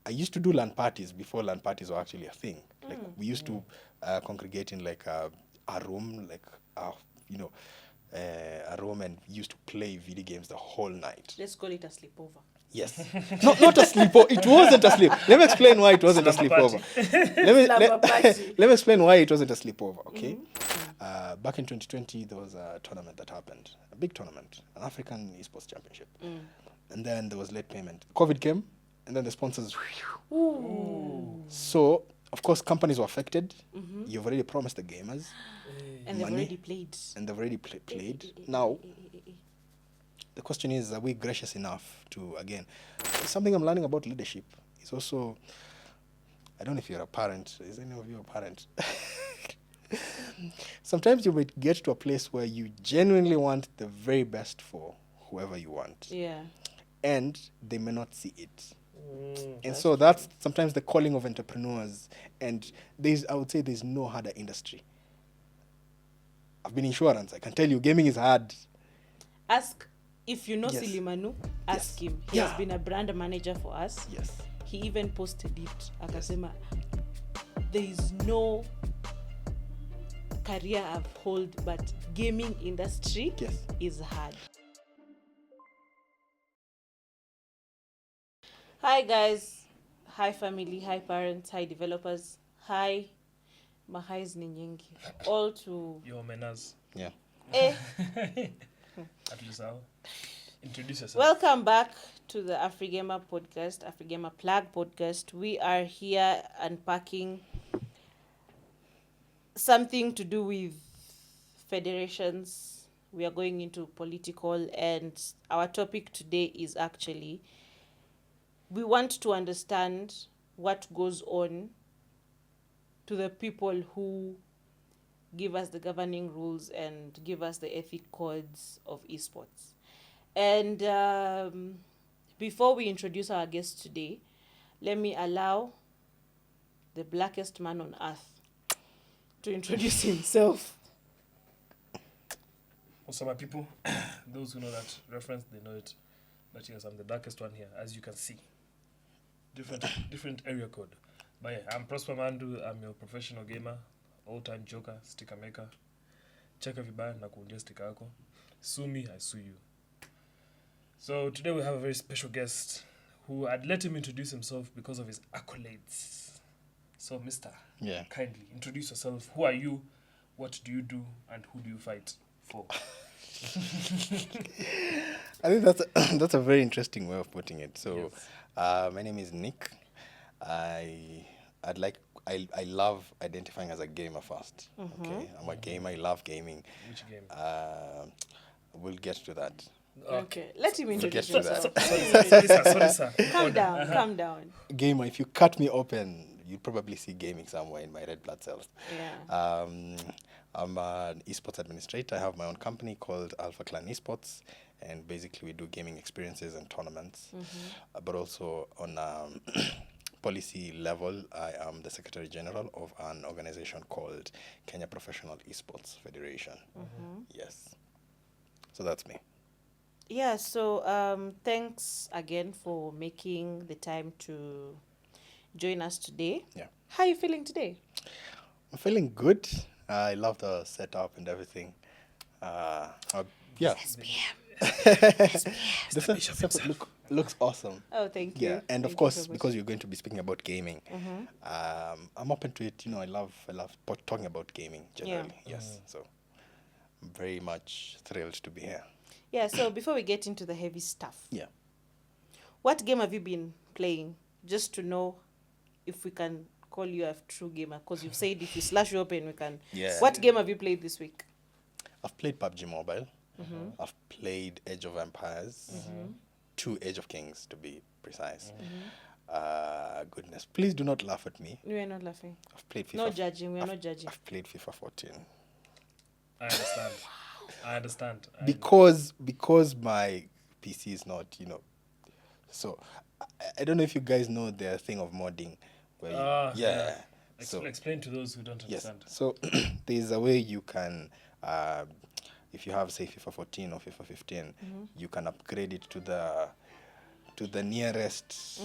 I used to do LAN parties before LAN parties were actually a thing. Like we used to congregate in like a room, like a room, and used to play video games the whole night. Let's call it a sleepover. Yes. Not a sleepover. It wasn't a sleep. Let me explain why it wasn't a sleepover. Let me explain why it wasn't a sleepover, okay? Back in 2020, there was a tournament that happened. A big tournament. An African Esports Championship. And then there was late payment. COVID came, and then the sponsors... Ooh. So, of course, companies were affected. You've already promised the gamers and money. They've already played. And they've already played. Now... The question is, are we gracious enough to, again, something I'm learning about leadership is also, I don't know if you're a parent. Is any of you a parent? Sometimes you might get to a place where you genuinely want the very best for whoever you want. Yeah. And they may not see it. And so that's sometimes the calling of entrepreneurs. And I would say there's no harder industry. I've been insurance. I can tell you, gaming is hard. If you know Silimanu, ask him. He has been a brand manager for us. Yes. He even posted it. Akasema, there is no career I've held, but gaming industry is hard. Hi guys. Hi family. Hi parents. Hi developers. Hi. Mahais ni nyingi. All to... Your manners. Yeah. At least I'll introduce yourself. Welcome back to the Afrigamer Podcast, Afrigamer Plug Podcast. We are here unpacking something to do with federations. We are going into political, and our topic today is actually, we want to understand what goes on to the people who give us the governing rules and give us the ethic codes of esports. And before we introduce our guest today, let me allow the blackest man on earth to introduce himself. Also, my people, those who know that reference, they know it. But yes, I'm the darkest one here, as you can see. Different area code. But yeah, I'm Prosper Mandu. I'm your professional gamer. All-time joker, sticker maker. Cheka vibaya na kuundia sticker yako. Sue me, I sue you. So today we have a very special guest who I'd let him introduce himself because of his accolades. So Mr. Kindly introduce yourself. Who are you? What do you do? And who do you fight for? I think that's a very interesting way of putting it. So my name is Nick. I love identifying as a gamer first. Okay, I'm a gamer. I love gaming. Which game? We'll get to that. Okay, let him introduce himself. Sorry, sir. Calm down. Gamer, if you cut me open, you'll probably see gaming somewhere in my red blood cells. Yeah. I'm an esports administrator. I have my own company called Alpha Clan Esports, and basically we do gaming experiences and tournaments. But also on policy level, I am the Secretary General of an organization called Kenya Professional Esports Federation. Yes. So that's me. Yeah, so thanks again for making the time to join us today. Yeah. How are you feeling today? I'm feeling good. I love the setup and everything. Yeah. The setup looks awesome. Oh, thank you. Yeah, and of course, because you're going to be speaking about gaming, I'm open to it. You know, I love talking about gaming generally. Yeah. Yes, so I'm very much thrilled to be here. Yeah, so before we get into the heavy stuff, what game have you been playing? Just to know if we can call you a true gamer, because you've said if you slash open, we can. Yeah. What game have you played this week? I've played PUBG Mobile. I've played Age of Empires. 2 Age of Kings, to be precise. Goodness, please do not laugh at me. We are not laughing. I've played FIFA. No judging. We are not judging. I've played FIFA 14. I understand. Because my PC is not, so I don't know if you guys know the thing of modding. Where Explain to those who don't understand. Yes. So there's a way you can, if you have say FIFA 14 or FIFA 15, you can upgrade it to to the nearest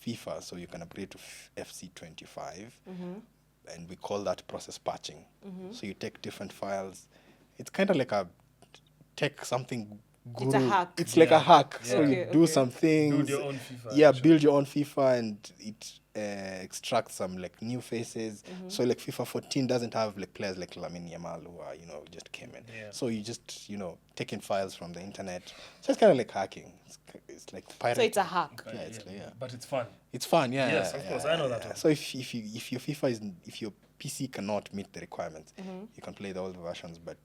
FIFA, so you can upgrade to FC25, and we call that process patching. So you take different files. It's kind of like a take something guru. It's a hack. It's like a hack. Yeah. So you do some things. Build your own FIFA. Yeah, actually. build your own FIFA, and it extracts some like new faces. So like FIFA 14 doesn't have like players like Lamine Yamal who are, just came in. Yeah. So you just, taking files from the internet. So it's kind of like hacking. It's like pirating. So it's a hack. Yeah, it's like, yeah. But it's fun. It's fun, yeah. Yes, of course, I know that one. So if your FIFA if your PC cannot meet the requirements, you can play the older versions, but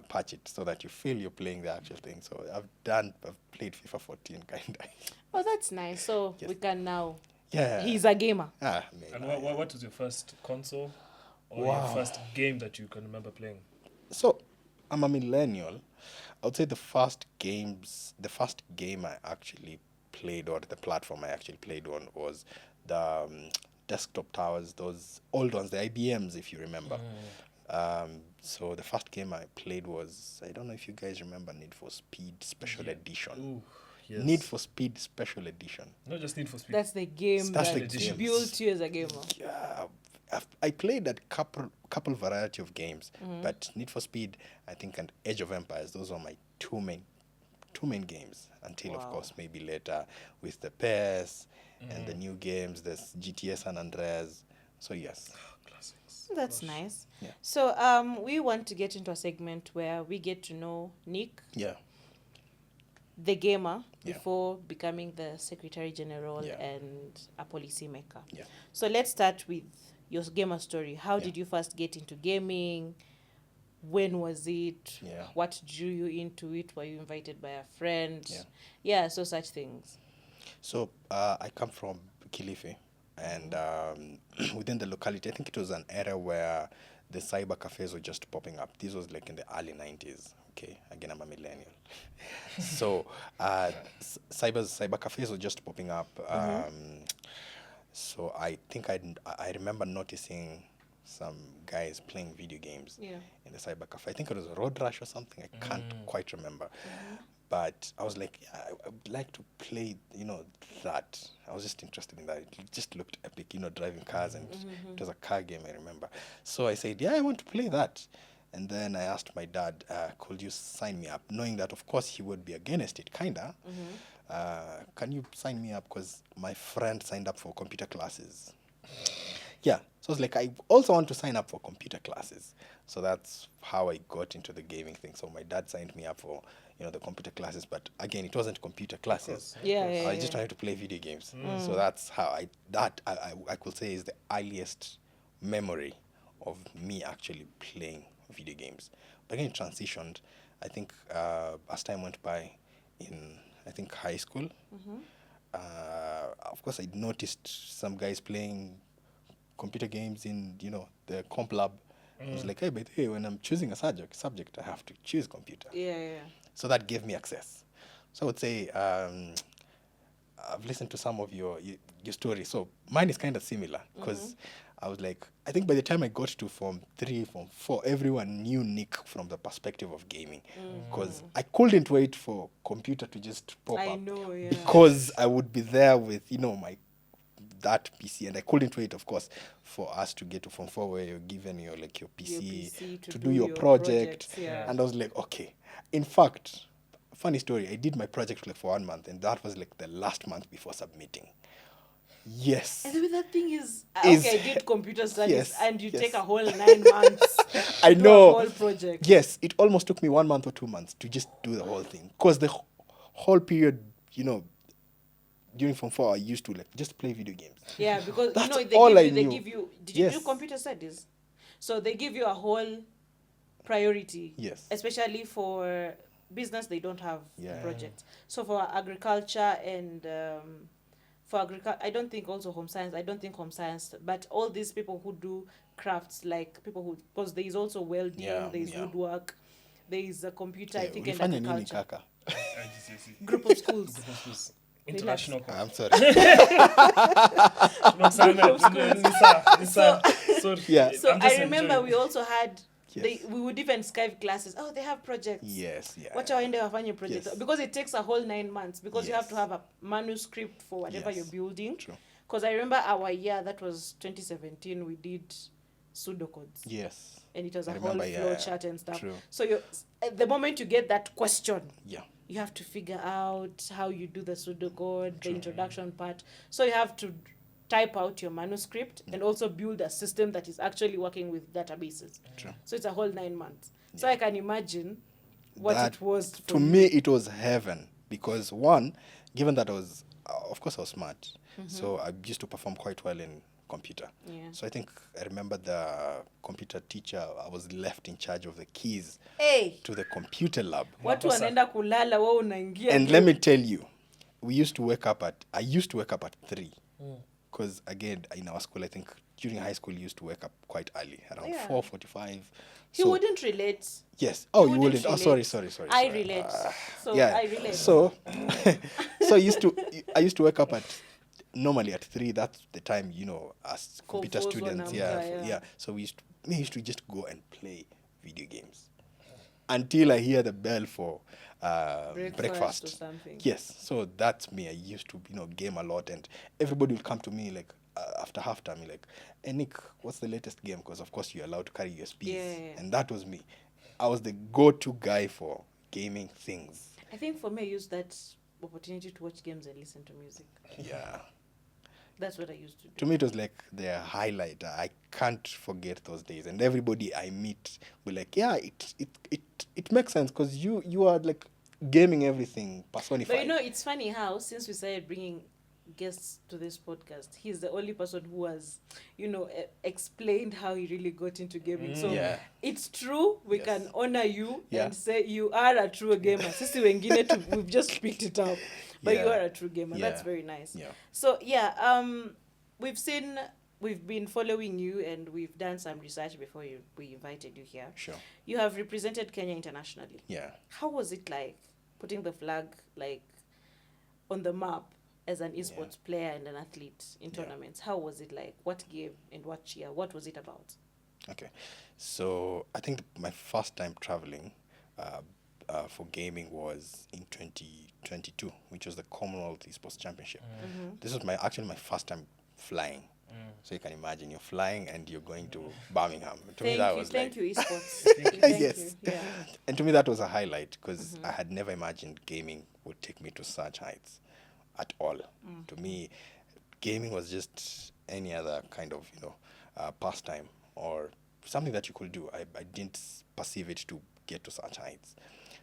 patch it so that you feel you're playing the actual thing. So I've played FIFA 14 kind of. Oh, that's nice. So Yes. we can now. Yeah. He's a gamer. Man, And what was your first console or Wow. your first game that you can remember playing? So I'm a millennial. I would say the first game I actually played, or the platform I actually played on, was the desktop towers, those old ones, the IBMs, if you remember. So the first game I played was, I don't know if you guys remember, Need for Speed Special Edition. Ooh, yes. Need for Speed Special Edition. Not just Need for Speed. That's the game That's that the game. built you as a gamer. Yeah, I played a couple variety of games, but Need for Speed, I think, and Age of Empires, those are my two main games. Until of Wow. course maybe later with the PES and the new games, there's GTA San Andreas. So yes. Classics. That's nice. Yeah. So we want to get into a segment where we get to know Nick, Yeah. the gamer, Yeah. before becoming the Secretary General Yeah. and a policymaker. Yeah. So let's start with your gamer story. How Yeah. did you first get into gaming? When was it? Yeah. What drew you into it? Were you invited by a friend? Yeah. Yeah, so such things. So I come from Kilifi, and within the locality, I think it was an era where the cyber cafes were just popping up. This was like in the early 90s. Okay, again, I'm a millennial. So cyber cafes were just popping up. So I think I remember noticing some guys playing video games Yeah. in the cyber cafe. I think it was a Road Rush or something. I can't quite remember. But I was like, yeah, I would like to play, that. I was just interested in that. It just looked epic, driving cars, and it was a car game, I remember. So I said, yeah, I want to play that. And then I asked my dad, could you sign me up? Knowing that, of course, he would be against it, kind of. Can you sign me up? Because my friend signed up for computer classes. Yeah. So I was like, I also want to sign up for computer classes. So that's how I got into the gaming thing. So my dad signed me up for, the computer classes. But again, it wasn't computer classes. Yeah, I was just trying to play video games. So that's how I could say is the earliest memory of me actually playing video games. But again, it transitioned. I think as time went by in, I think, high school, of course, I noticed some guys playing computer games in, the comp lab. I was like, hey, but hey, when I'm choosing a subject, I have to choose computer. Yeah. So that gave me access. So I would say I've listened to some of your stories. So mine is kind of similar because I was like, I think by the time I got to Form 3, Form 4, everyone knew Nick from the perspective of gaming because I couldn't wait for computer to just pop I up. know, yeah. Because I would be there with, that PC, and I couldn't wait, of course, for us to get to Form 4 where you're given your PC to do your project. projects, yeah. And I was like, okay. In fact, funny story, I did my project for 1 month, and that was the last month before submitting. Yes. And then that thing is okay, I did computer studies, Yes, and you yes. take a whole 9 months I to know. do a whole project. Yes, it almost took me 1 month or 2 months to just do the whole thing. Because the whole period, during Form 4, I used to just play video games. Yeah, because That's they all I give you. knew. Did you Yes. do computer studies? So they give you a whole priority. Yes. Especially for business, they don't have Yeah. projects. So for agriculture and I don't think also home science. I don't think home science, but all these people who do crafts, like people who, because there is also welding, Yeah, there is yeah. woodwork, there is a computer. I think and Ulifanya nini agriculture. kaka? Group of schools. International. I'm sorry. Sorry. So Yeah. I remember we also had Yes. we would even Skype classes. Oh, they have projects. Yes, yeah. Watch out, waende wafanye projects. Yes. Because it takes a whole 9 months, because you have to Yes. have a manuscript for whatever Yes. you're building. True. Because I remember our year, that was 2017, we did pseudocodes. Yes. And it was I a whole remember, flow yeah. chart and stuff. True. So at the moment you get that question, Yeah. you have to figure out how you do the pseudocode, the True. introduction part. So you have to type out your manuscript and also build a system that is actually working with databases. True. So it's a whole 9 months. So I can imagine what That, it was for to you. me, it was heaven because one, given that I was, of course, I was smart, so I used to perform quite well in computer. Yeah. So I think I remember the computer teacher. I was left in charge of the keys Hey, to the computer lab. watu Makosa. wanaenda kulala, wewe unaingia. And tu. let me tell you, I used to wake up at 3. Mm. Because again, in our school, I think during high school, you used to wake up quite early, around Yeah. 4:45. You So wouldn't relate. yes. Oh, you you wouldn't wouldn't. Oh, relate. sorry. I sorry. relate. So yeah. I relate. So, so I used to wake up normally at 3. That's the time, as computer Compose students. wanamka, yeah. So we used to just go and play video games until I hear the bell for breakfast. or something. Yes, so that's me. I used to, game a lot, and everybody will come to me like after halftime, like, "Hey Nick, what's the latest game?" Because of course you're allowed to carry USBs, Yeah. and that was me. I was the go-to guy for gaming things. I think for me, I used that opportunity to watch games and listen to music. Yeah, That's what I used to do. to me it was like the highlight. I can't forget those days, and everybody I meet will like, yeah, it makes sense because you are like gaming everything personified. But it's funny how, since we started bringing guests to this podcast, he's the only person who has, explained how he really got into gaming. So Yeah. it's true. We Yes. can honor you Yeah. and say you are a true gamer. Sisi wengine we've just picked it up, but you Yeah. are a true gamer. That's Yeah. very nice. Yeah. So we've been following you and we've done some research before we invited you here. Sure. You have represented Kenya internationally. Yeah. How was it like putting the flag like on the map as an esports player and an athlete in tournaments? How was it like? What game and what year? What was it about? Okay, so I think my first time traveling for gaming was in 2022, which was the Commonwealth Esports Championship. This was my first time flying. So you can imagine you're flying and you're going to Birmingham. To me, that was Thank like, you, esports. Thank Yes. you. Yeah. and to me that was a highlight because I had never imagined gaming would take me to such heights at all. To me, gaming was just any other kind of pastime or something that you could do. I didn't perceive it to get to such heights.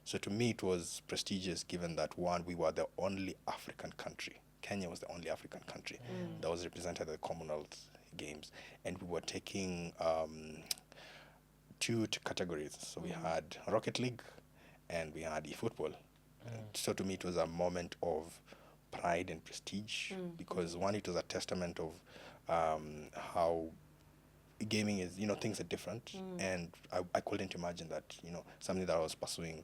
So to me it was prestigious, given that one, we were the only African country. Kenya was the only African country that was represented at the Commonwealth Games, and we were taking 2 categories. So we had Rocket League and we had eFootball. So to me it was a moment of pride and prestige because one, it was a testament of how gaming is, things are different, and I couldn't imagine that, something that I was pursuing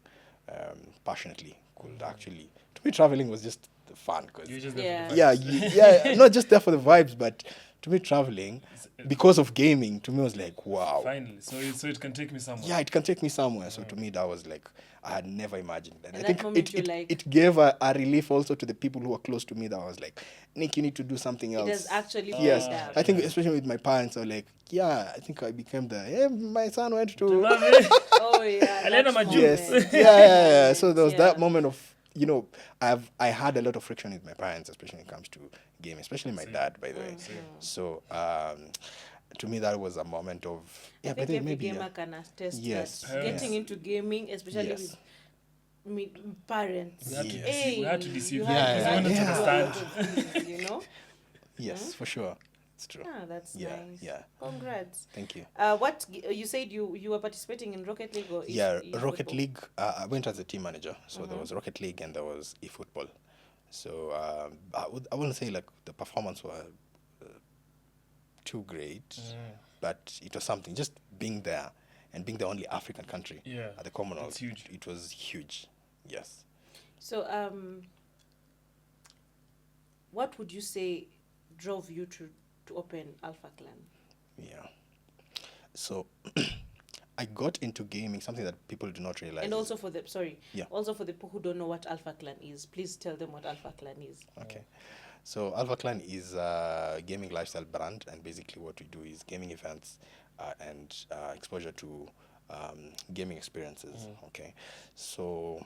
passionately could actually, to me traveling was just fun because You're just Yeah. there for the vibes. yeah, not just there for the vibes, but to me traveling because of gaming to me was like, wow. Finally, so it can take me somewhere. Yeah, it can take me somewhere. So to me, that was like, I had never imagined. And I At think that moment it, you're it, like- it gave a relief also to the people who were close to me, that was like, Nick, you need to do something else. It has actually Yes, played out. I think especially with my parents, are like, yeah, I think I became my son went to... Oh yeah. Alienda that majuu. Yes, moment. yeah. So there was Yeah. that moment of, I had a lot of friction with my parents, especially when it comes to gaming, especially my dad, by the way. So to me, that was a moment of, I think every gamer can attest Yes. that getting into gaming, especially Yes. with parents. We had to Yes. deceive, we had to Hey, deceive you them had because to we wanted to Yeah. do a lot understand. of things, Yes, for sure. It's true. Yeah, that's Yeah, nice. yeah. Congrats. Thank you. What you said you were participating in Rocket League or Yeah, eFootball? Rocket League, I went as a team manager. So there was Rocket League and there was eFootball. So I wouldn't say like the performance were too great, but it was something. Just being there and being the only African country Yeah, at the Commonwealth, it's huge. it was huge. Yes. So what would you say drove you to open Alpha Clan? Yeah. So I got into gaming, something that people do not realize. And also for the Yeah. also for the people who don't know what Alpha Clan is, please tell them what Alpha Clan is. Okay. So Alpha Clan is a gaming lifestyle brand, and basically what we do is gaming events and exposure to gaming experiences. Okay. So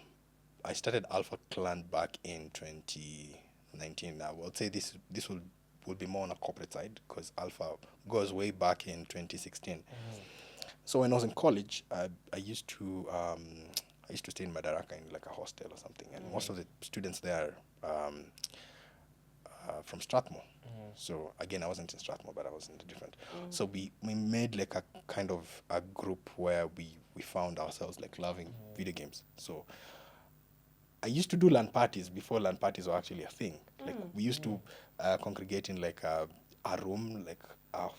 I started Alpha Clan back in 2019. I would say this will be more on a corporate side, because Alpha goes way back in 2016. So when I was in college, I used to stay in Madaraka in like a hostel or something, and most of the students there from Strathmore. So again, I wasn't in Strathmore, but I was in a different. So we made like a kind of a group where we found ourselves like loving video games. So I used to do LAN parties before LAN parties were actually a thing. Like we used to congregate in like a room, like a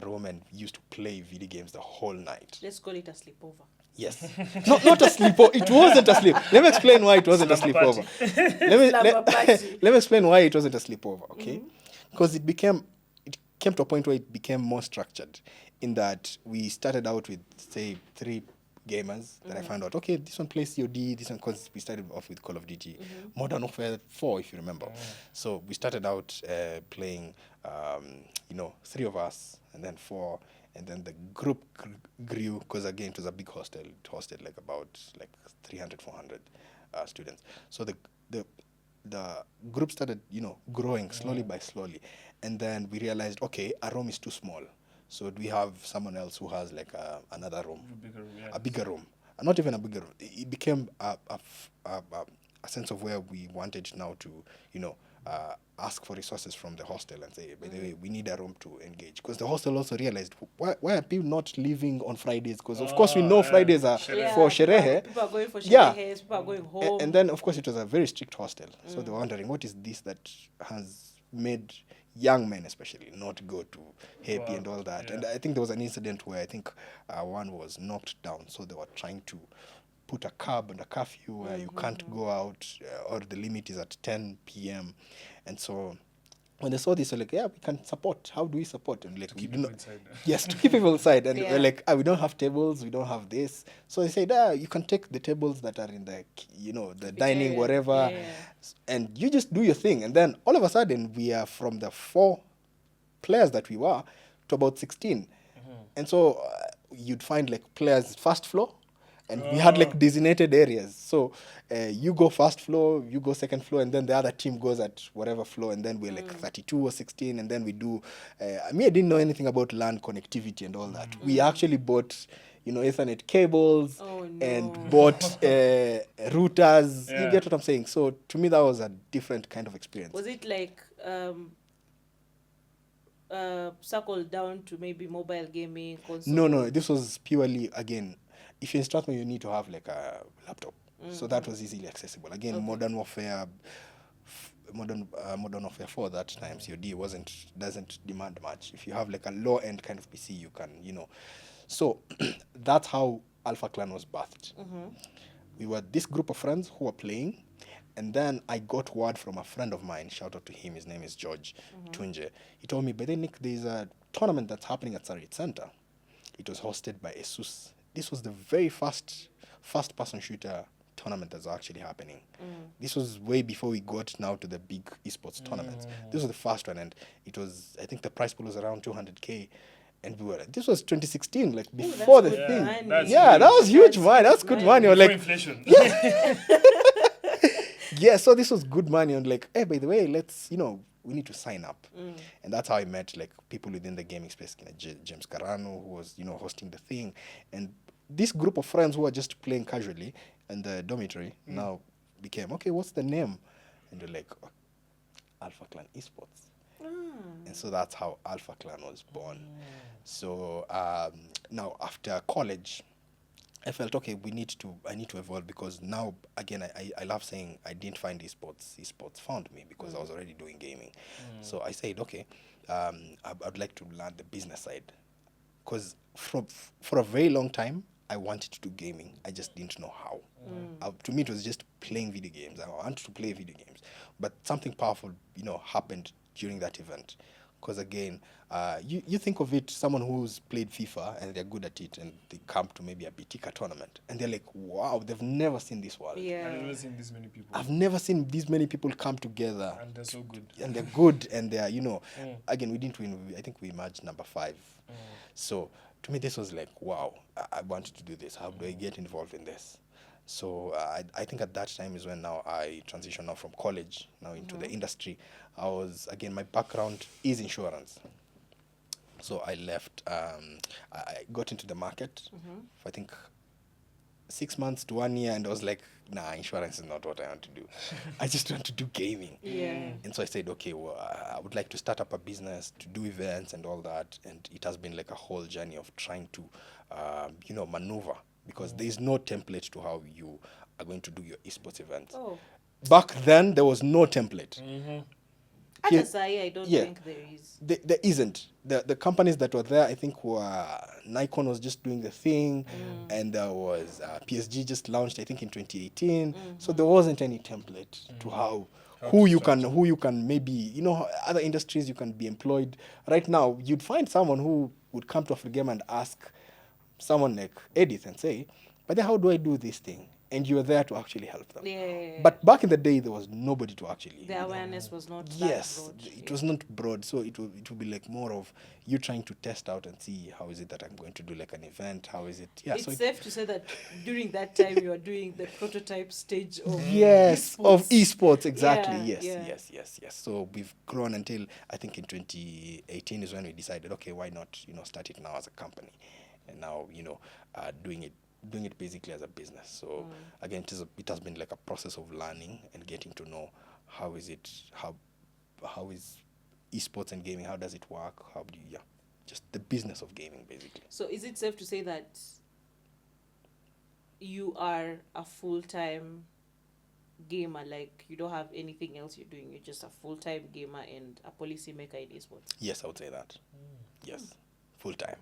room, and used to play video games the whole night. Let's call it a sleepover. Yes. Not a sleepover. It wasn't a sleep. Let me explain why it wasn't a sleepover. Let me explain why it wasn't a sleepover, okay? Because it came to a point where it became more structured, in that we started out with, say, 3 gamers that I found out, okay, this one plays COD, this one, because we started off with Call of Duty, Modern Warfare 4, if you remember. So we started out playing, 3 of us, and then 4, and then the group grew, because again, it was a big hostel. It hosted like about 300, 400 students. So the group started, growing slowly by slowly. And then we realized, okay, a room is too small. So we have someone else who has like another room, a bigger room, not even a bigger room. It became a sense of where we wanted now to, ask for resources from the hostel and say, by the way, we need a room to engage. Because the hostel also realized, why are people not leaving on Fridays? Because of course we know Fridays are for sherehe. People are going for sherehe, people are going home. And then of course it was a very strict hostel. So they were wondering, what is this that has made young men especially not go to happy and all that. And I think there was an incident where I think one was knocked down, so they were trying to put a curb and a curfew where you can't go out, or the limit is at 10 p.m. And so when they saw this, they're like, yeah, we can support. How do we support? And like, we do not. Yes, to keep people inside. And we're like, we don't have tables, we don't have this. So they said, you can take the tables that are in the, the dining, whatever, and you just do your thing. And then all of a sudden, we are from the 4 players that we were to about 16. And so you'd find like players first floor, and we had like designated areas. So you go first floor, you go second floor, and then the other team goes at whatever floor, and then we're like 32 or 16, and then we do... I didn't know anything about LAN connectivity and all that. We actually bought, Ethernet cables and bought routers. You get what I'm saying? So to me, that was a different kind of experience. Was it like... circled down to maybe mobile gaming, console? No, this was purely, again... If you're in Strathmore, you need to have like a laptop. So that was easily accessible. Again, Modern Warfare 4 that time, COD doesn't demand much. If you have like a low-end kind of PC, you can, So that's how Alpha Clan was birthed. We were this group of friends who were playing, and then I got word from a friend of mine, shout out to him, his name is George Tunje. He told me, but then Nick, there's a tournament that's happening at Sarit Center. It was hosted by ASUS. This was the very first-person shooter tournament that's actually happening. This was way before we got now to the big esports tournaments. This was the first one, and it was, I think the prize pool was around 200K. And this was 2016, like before the thing. That was huge money. That's good money. Or like inflation. Yeah, so this was good money. And like, hey, by the way, let's, we need to sign up. And that's how I met like people within the gaming space, James Carano, who was, hosting the thing. And this group of friends who were just playing casually in the dormitory now became, okay, what's the name? And they're like, Alpha Clan Esports. And so that's how Alpha Clan was born. So now after college, I felt, okay, I need to evolve, because now, again, I love saying I didn't find esports. Esports found me, because I was already doing gaming. So I said, okay, I'd like to learn the business side, because for a very long time, I wanted to do gaming. I just didn't know how. To me, it was just playing video games. I wanted to play video games. But something powerful, happened during that event, Because again, you think of it, someone who's played FIFA and they're good at it, and they come to maybe a Bitika tournament, and they're like, wow, they've never seen this world. Yeah. I've never seen this many people. I've never seen these many people come together. And they're so good. And they're good, and they're, again, we didn't win. I think we emerged number 5. So to me, this was like, wow, I wanted to do this. How do I get involved in this? So I think at that time is when now I transitioned now from college now into the industry. Again, my background is insurance. So I left, I got into the market for I think 6 months to 1 year, and I was like, nah, insurance is not what I want to do. I just want to do gaming. Yeah. And so I said, okay, well, I would like to start up a business, to do events and all that. And it has been like a whole journey of trying to, maneuver, because there is no template to how you are going to do your esports events. Oh. Back then, there was no template. At Yeah. SIA, I don't Yeah. think there is. There isn't. The companies that were there, I think, were Nikon was just doing the thing, and there was PSG just launched, I think, in 2018. So there wasn't any template to who you can maybe, other industries you can be employed. Right now, you'd find someone who would come to Afrigamer and ask someone like Edith and say, but then how do I do this thing? And you're there to actually help them. Yeah. But back in the day, there was nobody to actually. The awareness was not that Yes, broad. it was not broad, so it would be like more of you trying to test out and see how is it that I'm going to do like an event, how is it? Yeah, It's so safe to say that during that time you were doing the prototype stage of yes, of esports. esports, exactly. Yeah, Yes, yeah. yes. So we've grown until I think in 2018 is when we decided, okay, why not start it now as a company, and now doing it basically as a business. So again, it has been like a process of learning and getting to know how is esports and gaming, how does it work, how do you, just the business of gaming basically. So is it safe to say that you are a full-time gamer, like you don't have anything else you're doing, you're just a full-time gamer and a policymaker in esports? Yes, I would say that. Yes, full time.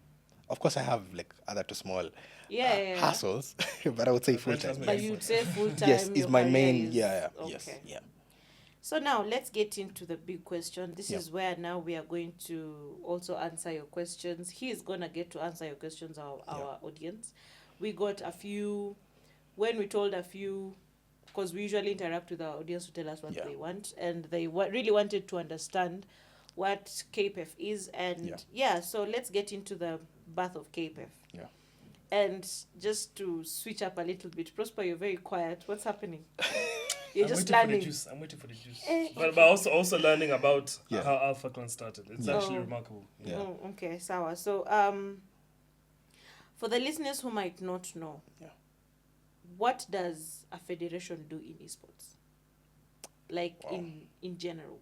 Of course, I have like other two small hassles, but I would say full time. But you'd say full-time. Yes, is your my career main. is- Yes, okay. yeah. So now let's get into the big question. This Yeah. is where now we are going to also answer your questions. He is going to get to answer your questions, our audience. We got a few, when we told a few, because we usually interact with our audience to tell us what they want, and they really wanted to understand what KPEF is. And so let's get into the birth of KPEF. Yeah. And just to switch up a little bit, Prosper, you're very quiet. What's happening? You're just learning. I'm waiting for the juice. But also learning about Yeah. how Alpha Clan started. It's actually remarkable. Yeah. Oh, okay, sawa. So, for the listeners who might not know, what does a federation do in esports? Like in general.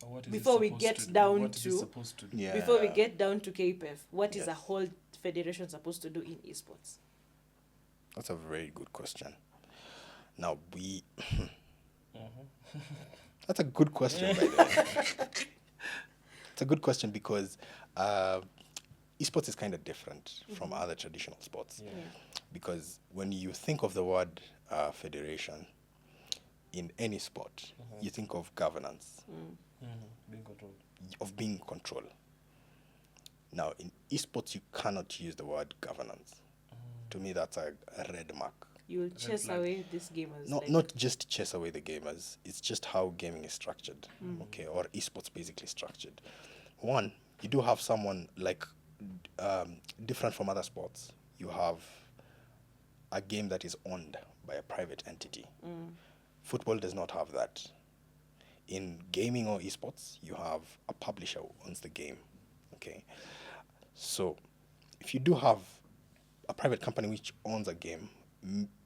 Or what is it Before we supposed get to do? down What is it to- supposed to do? Yeah. Before we get down to KPEF, what is a Yes. whole federation supposed to do in esports? That's a very good question. Now that's a good question, by the way. It's a good question because esports is kind of different from other traditional sports. Yeah. Because when you think of the word federation in any sport, you think of governance, Being controlled. of being in control. Now, in esports, you cannot use the word governance. To me, that's a red mark. You will chase flag. away these gamers. Not just chase away the gamers. It's just how gaming is structured, okay, or esports basically structured. One, you do have someone like different from other sports. You have a game that is owned by a private entity. Football does not have that. In gaming or esports, you have a publisher who owns the game, okay. So, if you do have a private company which owns a game,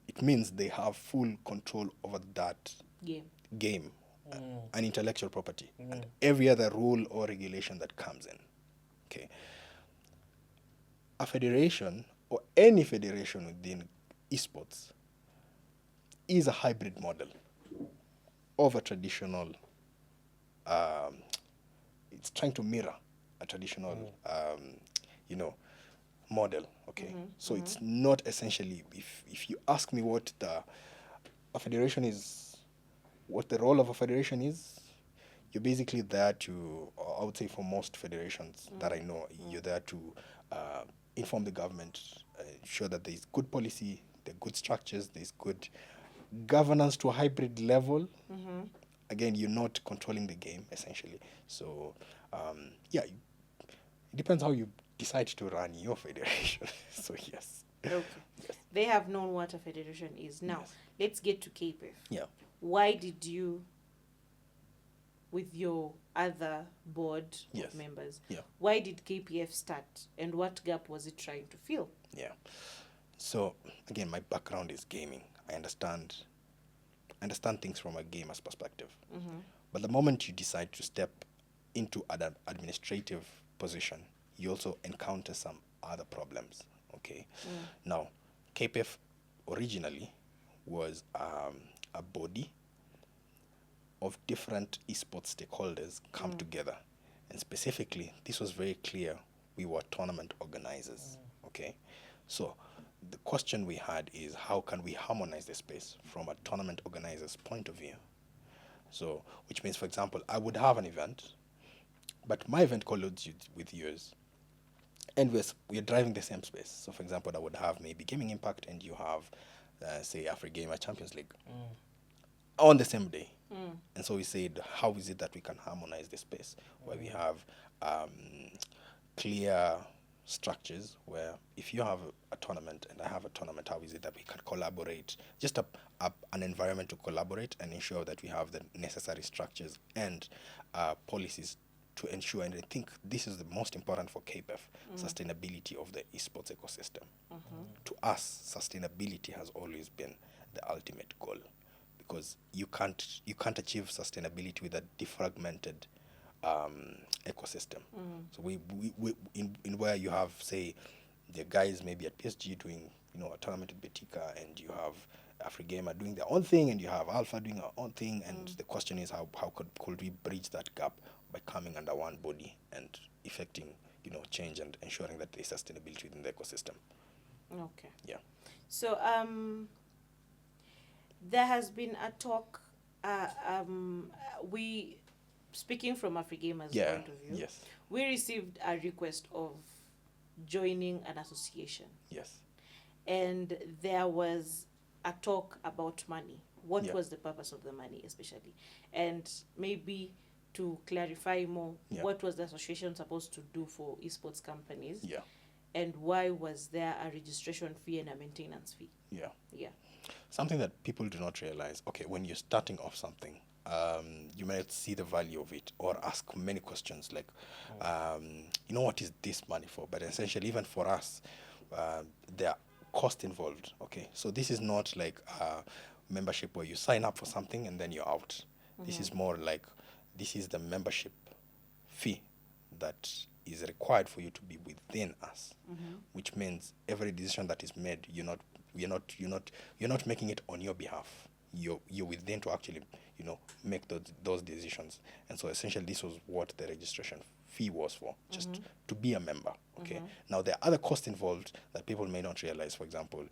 it means they have full control over that game, an intellectual property, and every other rule or regulation that comes in. Okay. A federation or any federation within esports is a hybrid model of a traditional. It's trying to mirror a traditional, model. Okay, so it's not essentially. If you ask me what a federation is, what the role of a federation is, you're basically there to, I would say for most federations that I know, you're there to inform the government, ensure that there's good policy, there are good structures, there's good governance to a hybrid level. Again, you're not controlling the game, essentially. So, it depends how you decide to run your federation. So, yes. Okay. They have known what a federation is. Now, Yes. let's get to KPEF. Yeah. Why did you, with your other board Yes. of members, Yeah. why did KPEF start, and what gap was it trying to fill? Yeah. So, again, my background is gaming. I understand things from a gamer's perspective. But the moment you decide to step into an administrative position, you also encounter some other problems. Okay. Now, KPEF originally was a body of different esports stakeholders come together, and specifically, this was very clear. We were tournament organizers. Okay. So the question we had is, how can we harmonize the space from a tournament organizer's point of view? So, which means, for example, I would have an event, but my event collides with yours, and we're driving the same space. So, for example, I would have maybe Gaming Impact, and you have, say, Afrigamer Champions League on the same day. And so we said, how is it that we can harmonize the space where we have clear structures, where if you have a tournament and I have a tournament, how is it that we can collaborate, just an environment to collaborate and ensure that we have the necessary structures and policies to ensure, and I think this is the most important for KPEF, sustainability of the esports ecosystem. To us, sustainability has always been the ultimate goal, because you can't achieve sustainability with a defragmented ecosystem. So we in where you have, say, the guys maybe at PSG doing a tournament with Betika, and you have Afrigamer doing their own thing, and you have Alpha doing their own thing, and the question is how could we bridge that gap by coming under one body and effecting change and ensuring that there's sustainability within the ecosystem. Okay. Yeah. So there has been a talk. We, speaking from Afrigamer's point of view, Yes. we received a request of joining an association, Yes. and there was a talk about money. What Yeah. was the purpose of the money, especially, and maybe to clarify more, Yeah. what was the association supposed to do for esports companies? Yeah. And why was there a registration fee and a maintenance fee? Yeah. Yeah. Something that people do not realize, okay, when you're starting off something, you might see the value of it or ask many questions like, what is this money for? But essentially, even for us, there are costs involved, okay? So this is not like a membership where you sign up for something and then you're out. This is more like, this is the membership fee that is required for you to be within us, which means every decision that is made, you're not making it on your behalf. You're within to actually make those decisions. And so essentially this was what the registration fee was for, just to be a member. Okay. Now there are other costs involved that people may not realize. For example,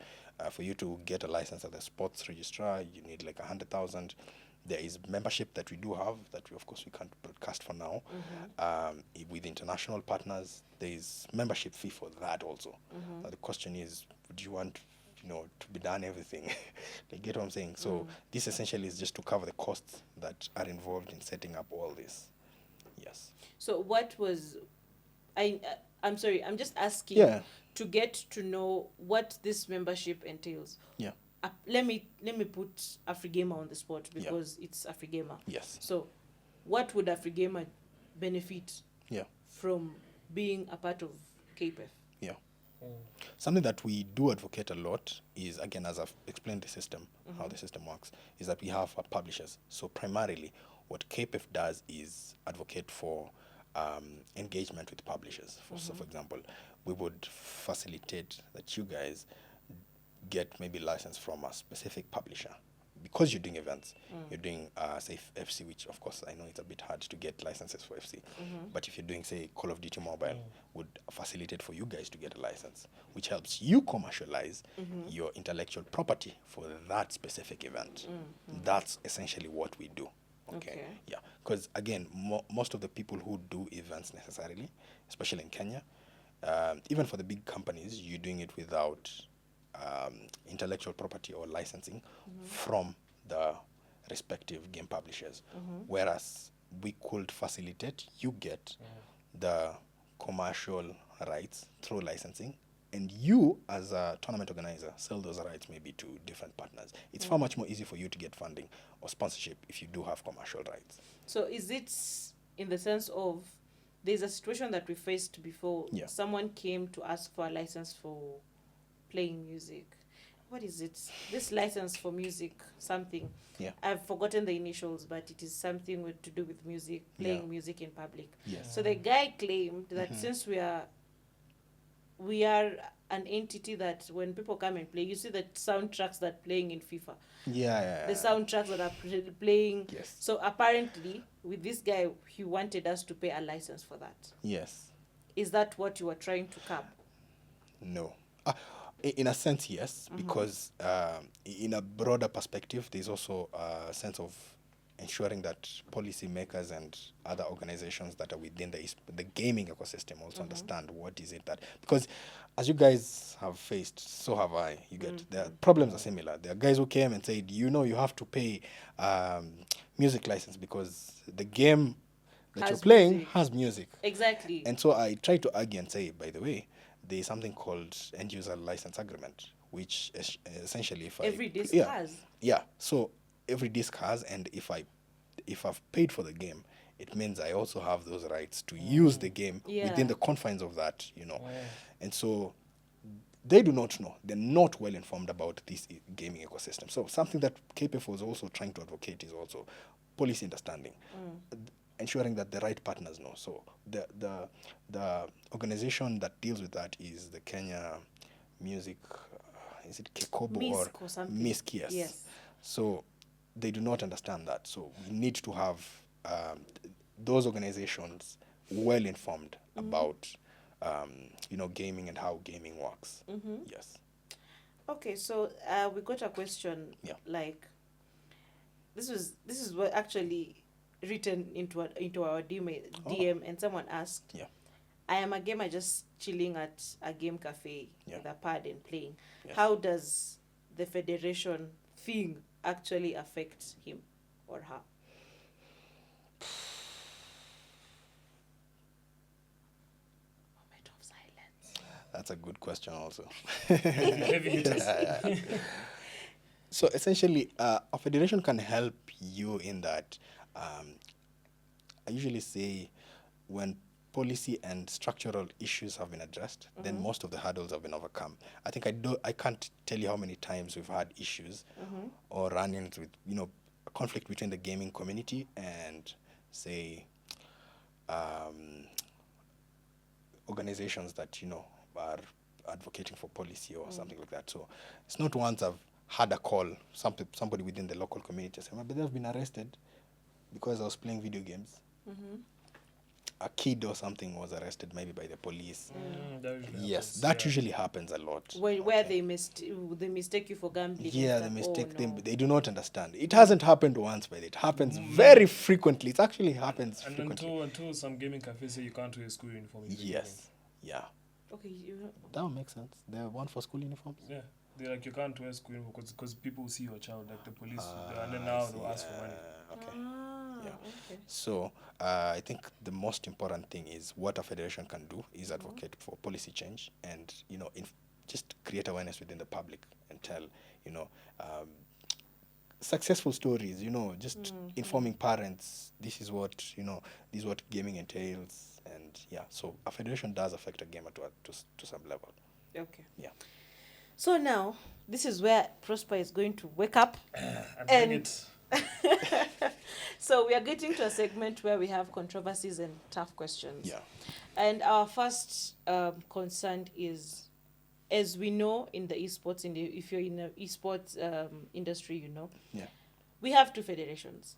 for you to get a license as a sports registrar, you need like 100,000. There is membership that we do have that we can't broadcast for now. With international partners, there is membership fee for that also. The question is, would you want to be done everything? You get what I'm saying? So this essentially is just to cover the costs that are involved in setting up all this. Yes. So what was, I'm sorry, I'm just asking to get to know what this membership entails. Yeah. Let me put Afrigamer on the spot because it's Afrigamer. Yes. So what would Afrigamer benefit from being a part of KPEF? Yeah. Something that we do advocate a lot is, again, as I've explained the system, how the system works, is that we have publishers. So primarily what KPEF does is advocate for engagement with publishers. So for example, we would facilitate that you guys get maybe license from a specific publisher. Because you're doing events, you're doing, say, FC, which of course I know it's a bit hard to get licenses for FC. But if you're doing, say, Call of Duty Mobile, would facilitate for you guys to get a license, which helps you commercialize your intellectual property for that specific event. That's essentially what we do. Okay. Yeah, because again, most of the people who do events necessarily, especially in Kenya, even for the big companies, you're doing it without intellectual property or licensing from the respective game publishers. Whereas we could facilitate, you get the commercial rights through licensing, and you as a tournament organizer sell those rights maybe to different partners. It's far much more easy for you to get funding or sponsorship if you do have commercial rights. So is it in the sense of there's a situation that we faced before? Yeah. Someone came to ask for a license for playing music. What is it? This license for music, something. Yeah. I've forgotten the initials, but it is something to do with music, playing Yeah. music in public. Yes. So the guy claimed that since we are an entity that when people come and play, you see the soundtracks that playing in FIFA, Yeah. the soundtracks that are playing. Yes. So apparently, with this guy, he wanted us to pay a license for that. Yes. Is that what you were trying to curb? No. In a sense, yes, because in a broader perspective, there's also a sense of ensuring that policymakers and other organizations that are within the gaming ecosystem also understand what is it that, because as you guys have faced, so have I. You get the problems are similar. There are guys who came and said, you have to pay music license because the game that you're playing music. has music. Exactly. And so I try to argue and say, by the way, there is something called end user license agreement, which essentially Every disc yeah, has. Yeah. So every disc has, and if I've paid for the game, it means I also have those rights to use the game within the confines of that, And so they do not know. They're not well informed about this gaming ecosystem. So something that KPEF was also trying to advocate is also policy understanding. Ensuring that the right partners know. So the organization that deals with that is the Kenya Music, is it Kekobo or something? MISC, yes. Yes. So they do not understand that. So we need to have those organizations well informed about gaming and how gaming works. Yes. Okay, so we got a question. Yeah. Like, this is what actually written into our DM, and someone asked. Yeah. I am a gamer just chilling at a game cafe with a pad and playing. Yes. How does the federation thing actually affect him or her? Moment of silence. That's a good question also. Heavy hitters. So essentially, a federation can help you in that. I usually say when policy and structural issues have been addressed, then most of the hurdles have been overcome. I think I can't tell you how many times we've had issues or run-ins with a conflict between the gaming community and say organizations that are advocating for policy or something like that. So it's not once I've had a call, somebody within the local community say, but they've been arrested because I was playing video games. A kid or something was arrested maybe by the police. That usually happens a lot. Where they mistake you for gambling. Yeah, they and stuff. mistake Oh, them. no. They do not understand. It hasn't happened once, but it happens very frequently. It actually happens And frequently. until some gaming cafes say you can't wear school uniform. Yes. Yeah. Okay, That would make sense. They're one for school uniforms. Yeah. They're like, you can't wear school uniform because people will see your child, like the police, and then now they'll ask for money. Okay. yeah. Okay. So I think the most important thing is what a federation can do is advocate for policy change and just create awareness within the public and tell successful stories. Just informing parents. This is what this is what gaming entails, and so a federation does affect a gamer to some level. Okay. Yeah. So now this is where Prosper is going to wake up. And So we are getting to a segment where we have controversies and tough questions. Yeah. And our first concern is, as we know in the esports, if you're in the esports industry, Yeah. we have two federations.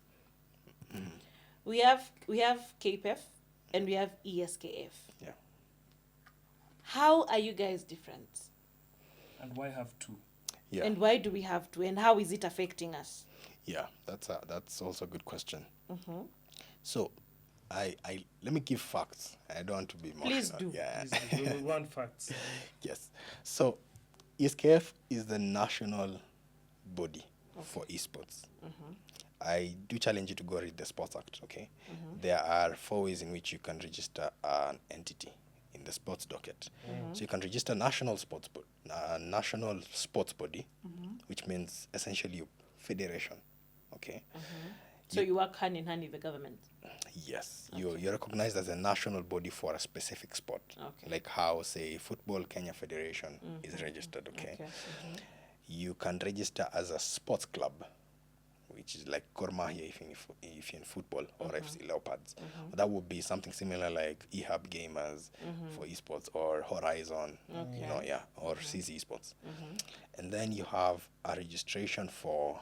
We have KPEF and we have ESKF. Yeah. How are you guys different? why have two? Yeah. And why do we have to? And how is it affecting us? Yeah, that's also a good question. Mm-hmm. So, I let me give facts. I don't want to be emotional. Please do. Yeah. We want facts. Yes. So, ESKF is the national body for esports. I do challenge you to go read the Sports Act, okay? There are 4 ways in which you can register an entity in the sports docket. So you can register national sports body, which means essentially federation, okay? So you work hand in hand with the government. Yes, you're recognized as a national body for a specific sport, Okay. like how, say, Football Kenya Federation is registered, okay? You can register as a sports club, which is like Gor Mahia if you're in football, or FC Leopards. That would be something similar like EHAB Gamers for esports, or Horizon, or CZ Esports. And then you have a registration for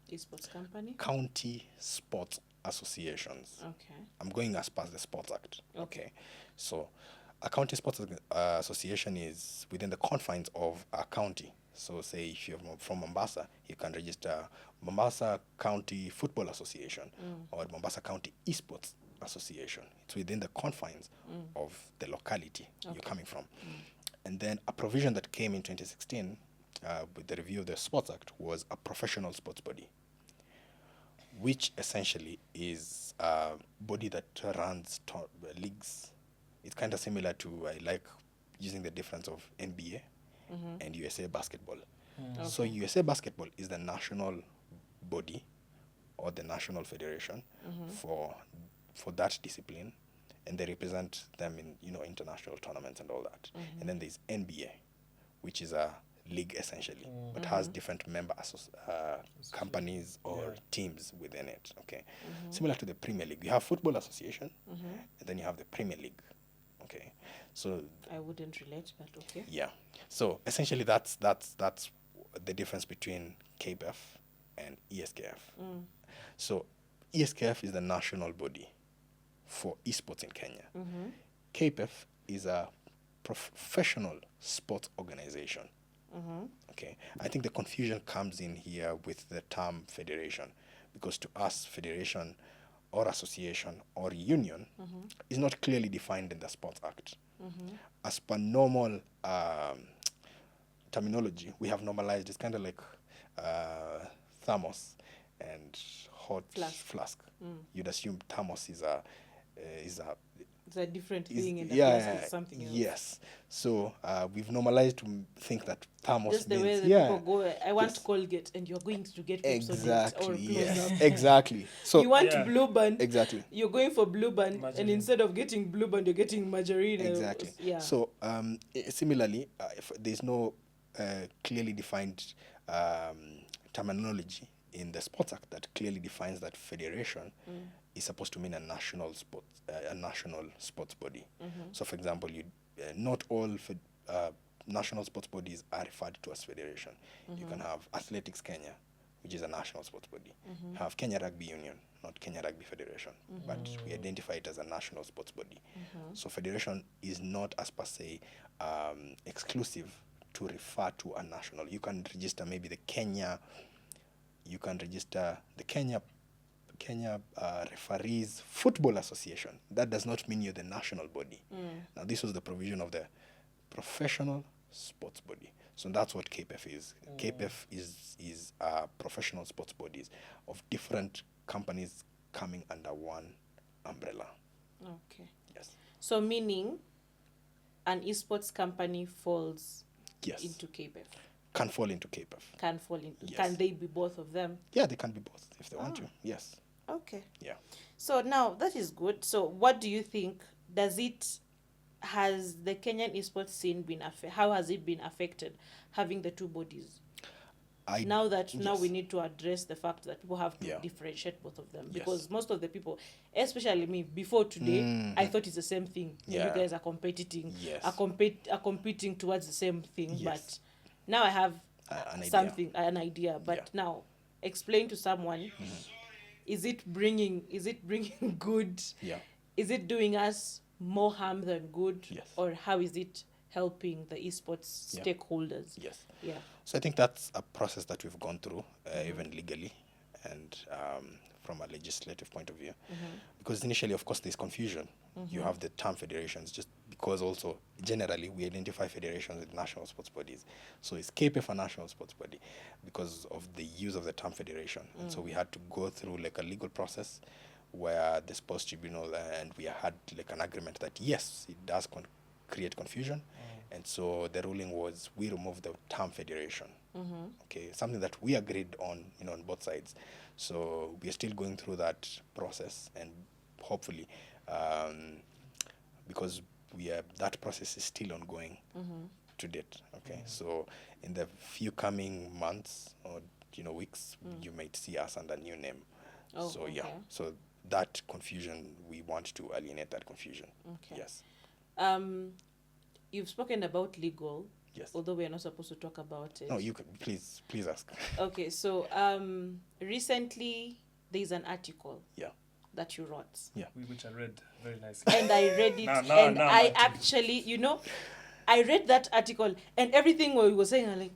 Esports company. county sports associations. Okay. I'm going as per the Sports Act. Okay. So a county sports association is within the confines of a county. So say if you're from Mombasa, you can register Mombasa County Football Association or Mombasa County Esports Association. It's within the confines of the locality you're coming from. And then a provision that came in 2016 with the review of the Sports Act was a professional sports body, which essentially is a body that runs leagues. It's kind of similar to, I like using the difference of NBA and USA Basketball. So USA Basketball is the national body or the national federation for that discipline, and they represent them in international tournaments and all that. And then there's NBA, which is a league essentially, but has different member companies or teams within it. Okay, similar to the Premier League, you have Football Association, and then you have the Premier League. Okay, so I wouldn't relate, but okay. yeah, so essentially that's the difference between KPEF and ESKF. So ESKF is the national body for esports in Kenya. KPEF is a professional sports organization. Okay, I think the confusion comes in here with the term federation, because to us, federation or association or union is not clearly defined in the Sports Act. As per normal terminology, we have normalized. It's kind of like thermos and hot flask. You'd assume thermos is a It's a different thing, and the flask is something else. Yes. So we've normalized to think that thermos Just the means, way that people go, I want Colgate, and you're going to get Pepsodent or exactly. Close Yes. Up. Exactly. So You want Blue Band, exactly. you're going for Blue Band, and Margarine. instead of getting Blue Band, you're getting margarine. Exactly. Yeah. So similarly, if there's no clearly defined terminology in the Sports Act that clearly defines that federation is supposed to mean a national sports body. So, for example, not all national sports bodies are referred to as federation. You can have Athletics Kenya, which is a national sports body. You have Kenya Rugby Union, not Kenya Rugby Federation, but we identify it as a national sports body. So federation is not as per se exclusive to refer to a national. You can register maybe the Kenya Referees Football Association. That does not mean you're the national body. Now, this was the provision of the professional sports body. So that's what KPEF is. KPEF is professional sports bodies of different companies coming under one umbrella. Okay. Yes. So meaning an esports company falls into KPEF. Can fall into KPEF. Can fall into. Yes. Can they be both of them? Yeah, they can be both if they want to. Yes. Okay. Yeah. So now that is good. So what do you think? Has the Kenyan esports scene been how has it been affected having the two bodies? Now we need to address the fact that people have to differentiate both of them, because most of the people, especially me, before today, I thought it's the same thing. Yeah. You guys are competing, Yes. are competing towards the same thing, but now I have an idea. But now, explain to someone: is it bringing good? Yeah. Is it doing us more harm than good? Yes. Or how is it helping the esports Yeah. stakeholders. Yes. Yeah. So I think that's a process that we've gone through, even legally and from a legislative point of view. Because initially, of course, there's confusion. You have the term federations, just because also generally we identify federations with national sports bodies. So it's KPEF a national sports body because of the use of the term federation. And so we had to go through like a legal process where the sports tribunal and we had like an agreement that yes, it does create confusion. And so the ruling was we remove the term federation. Okay, something that we agreed on, on both sides. So we are still going through that process, and hopefully, because that process is still ongoing to date. Okay, so in the few coming months or weeks, you might see us under a new name. Oh, so okay. yeah, so that confusion, we want to alienate that confusion. Okay. Yes. You've spoken about legal, Yes. although we are not supposed to talk about it. No, you can please ask. Okay, so recently there's an article Yeah. that you wrote. Yeah. Which I read very nicely. And I read it, No, I actually, I read that article, and everything we were saying, I'm like,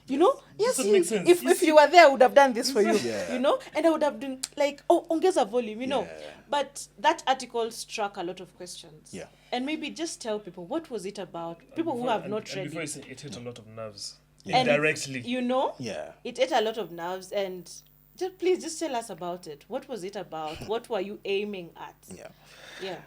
yes, doesn't make sense. if you were there, I would have done this for you, Yeah. and I would have done, like, ongeza volume, Yeah. But that article struck a lot of questions. Yeah. And maybe just tell people, what was it about? People who have not read before it. you say, it hit a lot of nerves. And Indirectly. Yeah. It ate a lot of nerves, and please just tell us about it. What was it about? What were you aiming at? Yeah. Yeah.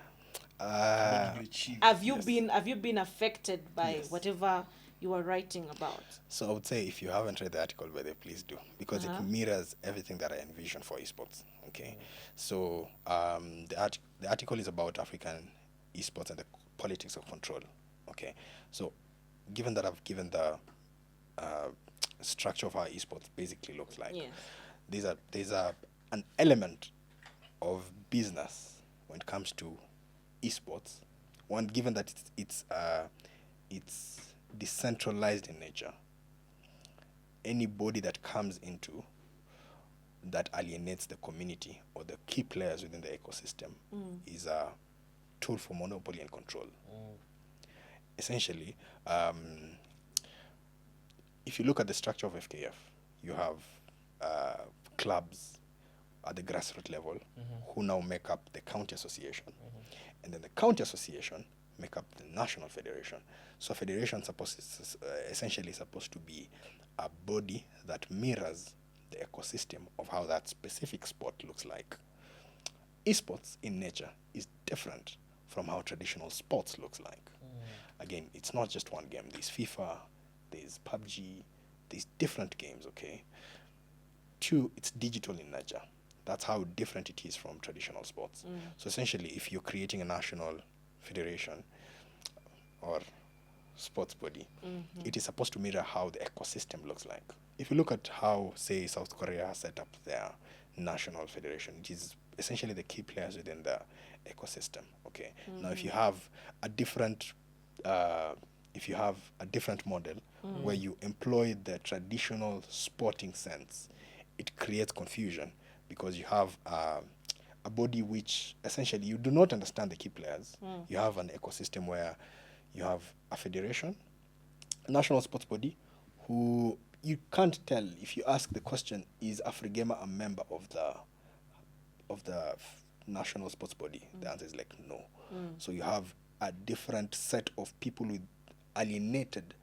What did you achieve? Have you been affected by Yes. whatever you were writing about? So I would say if you haven't read the article, whether please do, because it mirrors everything that I envision for esports. Okay, so the article is about African esports and the politics of control. Okay, so given that I've given the structure of how esports basically looks like, Yes. there's an element of business when it comes to esports. One, given that it's decentralized in nature. Anybody that comes into that alienates the community or the key players within the ecosystem is a tool for monopoly and control. Essentially, if you look at the structure of FKF, you have clubs at the grassroots level who now make up the county association. And then the county association make up the national federation. So federation is essentially supposed to be a body that mirrors the ecosystem of how that specific sport looks like. Esports in nature is different from how traditional sports looks like. Again, it's not just one game. There's FIFA, there's PUBG, there's different games, okay? Two, it's digital in nature. That's how different it is from traditional sports. So essentially, if you're creating a national federation or sports body, it is supposed to mirror how the ecosystem looks like. If you look at how, say, South Korea has set up their national federation, it is essentially the key players within the ecosystem. Okay. Now, if you have a different model where you employ the traditional sporting sense, it creates confusion because you have a body which essentially you do not understand the key players. You have an ecosystem where you have a federation, a national sports body, who you can't tell if you ask the question, is Afrigamer a member of the national sports body? The answer is like no. So you have a different set of people with alienated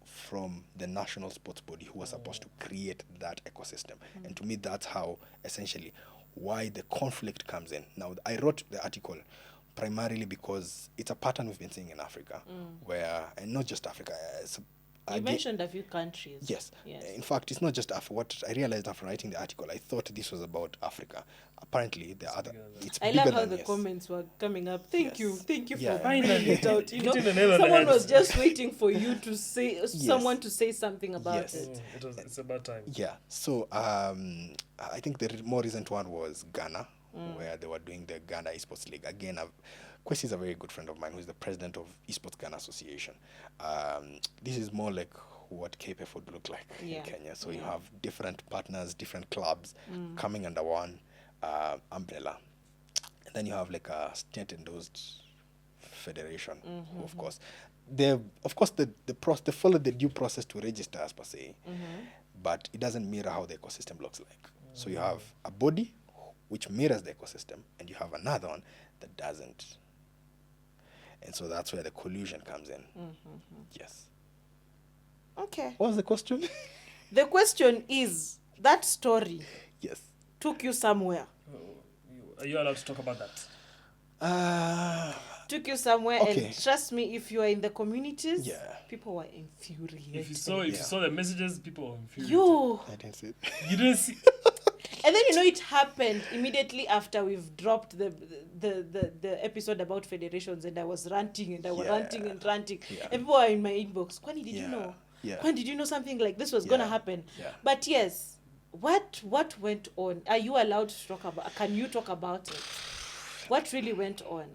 from the national sports body who are supposed to create that ecosystem. And to me, that's how essentially why the conflict comes in. Now, I wrote the article primarily because it's a pattern we've been seeing in Africa, where, and not just Africa. You mentioned a few countries. Yes. In fact, it's not just Africa. What I realized after writing the article, I thought this was about Africa. Apparently, it's I bigger love how than the yes. comments were coming up. Thank you Yeah. for finding it out. You know, Hitting the nail on the someone head. was just waiting for you to say, someone to say something about Yes. it. It's about time. Yeah. So I think the more recent one was Ghana, where they were doing the Ghana Esports League. Again, Kwesi is a very good friend of mine who is the president of Esports Ghana Association. This is more like what KPEF would look like in Kenya. So you have different partners, different clubs coming under one umbrella. And then you have like a state-endorsed federation, who of course, they of course they follow the due process to register as per se, but it doesn't mirror how the ecosystem looks like. So you have a body which mirrors the ecosystem, and you have another one that doesn't. And so that's where the collusion comes in. Yes. Okay. What was the question? The question is, that story Yes. took you somewhere. Are you allowed to talk about that? Took you somewhere, Okay. and trust me, if you are in the communities, Yeah. people were infuriated. If you saw the messages, people were infuriated. You. I didn't see it. You didn't see. And then it happened immediately after we've dropped the episode about federations, and I was ranting and I was ranting and ranting. Yeah. And people were in my inbox. Kwani, did you Yeah. know? Yeah. Kwani, did you know something like this was gonna happen? Yeah. But yes, what went on? Are you allowed to talk about? Can you talk about it? What really went on?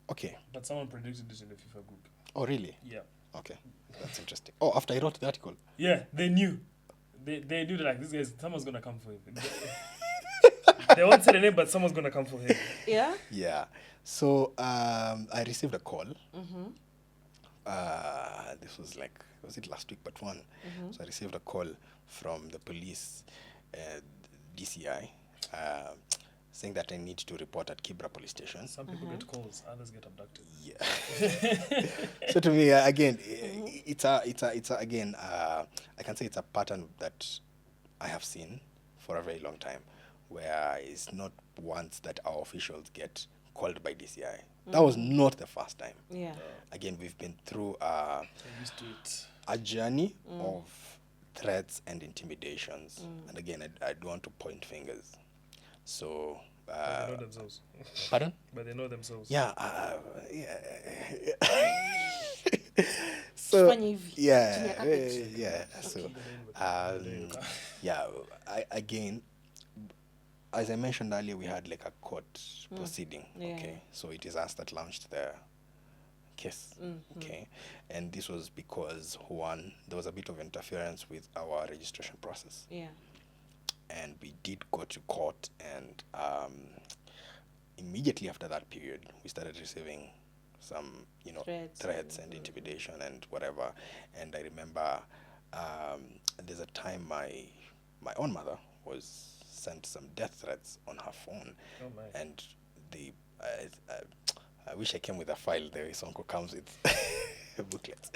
Okay. But someone predicted it in the FIFA group. Oh, really? Yeah. Okay. That's interesting. Oh, after I wrote the article. Yeah, they knew. They knew that, like, this guy's, someone's gonna come for him. They won't say the name, but someone's gonna come for him. Yeah. Yeah. So I received a call. This was it last week? But one. So I received a call from the police, DCI, saying that I need to report at Kibe police station. Some people get calls, others get abducted. Yeah. So to me, again, it's again, I can say it's a pattern that I have seen for a very long time, where it's not once that our officials get called by DCI. That was not the first time. Yeah. Again, we've been through They're used to it. a journey of threats and intimidations. And again, I don't want to point fingers. So, But they know themselves. pardon? But they know themselves. Yeah. So, Fanya hivi, chini ya carpet. yeah. So, yeah. Again, as I mentioned earlier, we had like a court proceeding. Yeah. Okay, so it is us that launched the case. Okay, and this was because one, there was a bit of interference with our registration process. Yeah. And we did go to court, and immediately after that period, we started receiving some, threats and intimidation and whatever. And I remember there's a time my own mother was sent some death threats on her phone. Oh my. And I wish I came with a file. The Sonko comes with booklets.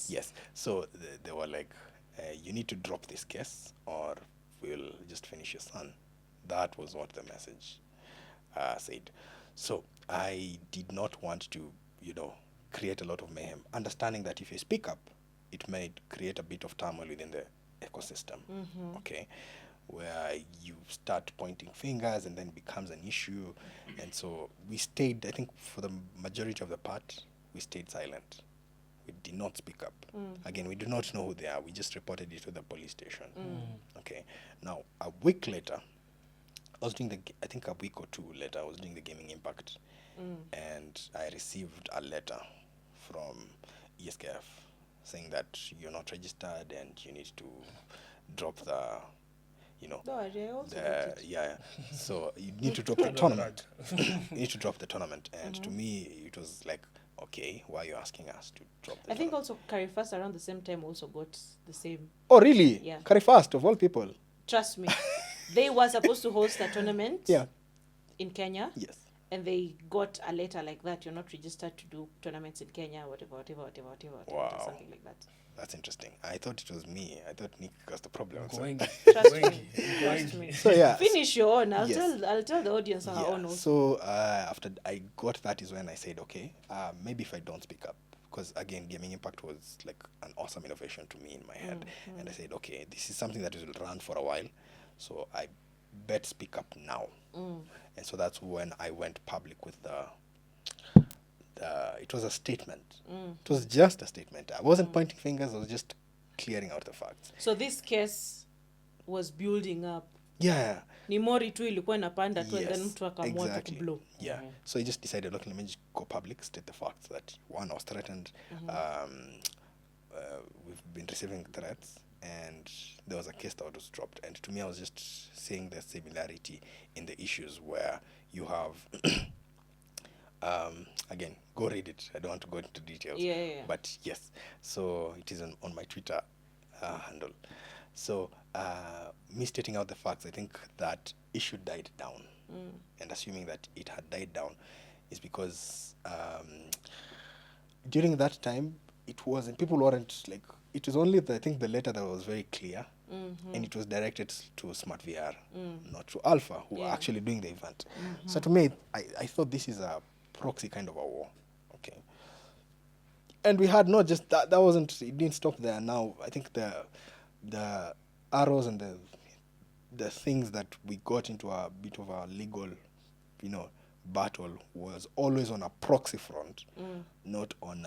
Yes. So they were like, you need to drop this case or we'll just finish your son. That was what the message said. So I did not want to, create a lot of mayhem, understanding that if you speak up, it may create a bit of turmoil within the ecosystem. Okay, where you start pointing fingers and then it becomes an issue. And so we stayed, I think for the majority of the part, we stayed silent. We did not speak up. Again, we do not know who they are. We just reported it to the police station. Okay. Now, a week later, I was doing a week or two later, I was doing the Gaming Impact. And I received a letter from ESKF saying that you're not registered and you need to drop the, No, I also got it. yeah. So you need to drop the tournament. You need to drop the tournament. And to me, it was like, okay, why are you asking us to drop the I think tournament? also Carifast around the same time also got the same. Oh, really? Yeah. Carifast, of all people. Trust me. They were supposed to host a tournament Yeah. in Kenya. Yes. And they got a letter like that. You're not registered to do tournaments in Kenya, whatever, Wow. something like that. That's interesting. I thought it was me. I thought Nick was the problem. So, Trust me. so yeah. Finish your own. I'll Yes. tell the audience our own also. So after I got that is when I said, okay, maybe if I don't speak up, because again, Gaming Impact was like an awesome innovation to me in my head. And I said, okay, this is something that will run for a while. So I bet speak up now. And so that's when I went public with it was a statement. It was just a statement. I wasn't pointing fingers. I was just clearing out the facts. So this case was building up. Yeah. Ni mori tu ilikuwa inapanda tu and then Yes, mtu akaamua tu exactly. kublow. Yeah. So I just decided, okay, let me just go public, state the facts that one, I was threatened. We've been receiving threats, and there was a case that was dropped. And to me, I was just seeing the similarity in the issues where you have Again, go read it. I don't want to go into details. Yeah. But yes, so it is on my Twitter handle. So me stating out the facts, I think that issue died down. And assuming that it had died down is because during that time, people weren't like, it was only, I think, the letter that was very clear. And it was directed to Smart VR, not to Alpha, who are actually doing the event. So to me, I thought this is a proxy kind of a war. Okay. And we had not just that, it didn't stop there. Now, I think the arrows and the things that we got into a bit of a legal, battle was always on a proxy front, not on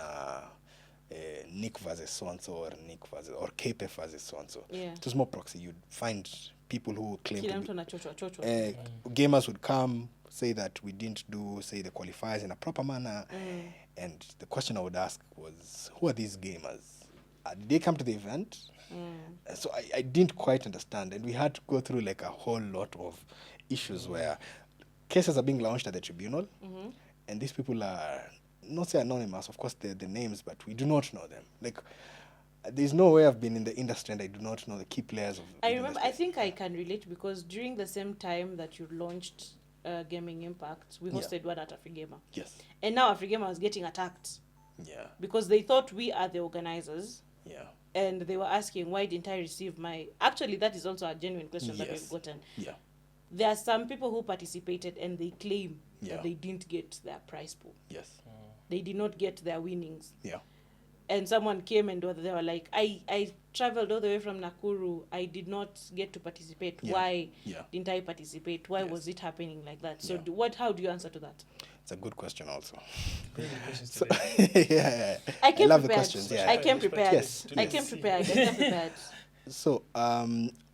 Nick versus so-and-so or Nick versus, or KPEF versus so-and-so. Yeah. It was more proxy. You'd find people who claim Kila to mtu anachochwa. be, gamers would come, say that we didn't do, say, the qualifiers in a proper manner. And the question I would ask was, who are these gamers? Did they come to the event? So I didn't quite understand. And we had to go through like a whole lot of issues where cases are being launched at the tribunal. And these people are, not say anonymous, of course they're the names, but we do not know them. Like, there's no way I've been in the industry and I do not know the key players of I remember, I think I can relate because during the same time that you launched Gaming Impact, we hosted one at Afrigamer. Yes. And now Afrigamer was getting attacked. Yeah. Because they thought we are the organizers. Yeah. And they were asking, why didn't I receive my... Actually, that is also a genuine question that we've gotten. Yeah. There are some people who participated and they claim Yeah. that they didn't get their prize pool. Yes. They did not get their winnings. Yeah. And someone came and they were like, I traveled all the way from Nakuru. I did not get to participate. Yeah. Why Yeah. didn't I participate? Why Yes. was it happening like that? So Yeah. how do you answer to that? It's a good question also. Very good questions So, today. yeah. I I came love the prepared. questions. Yeah. I came prepared. Yes. I came prepared. I came prepared. So, I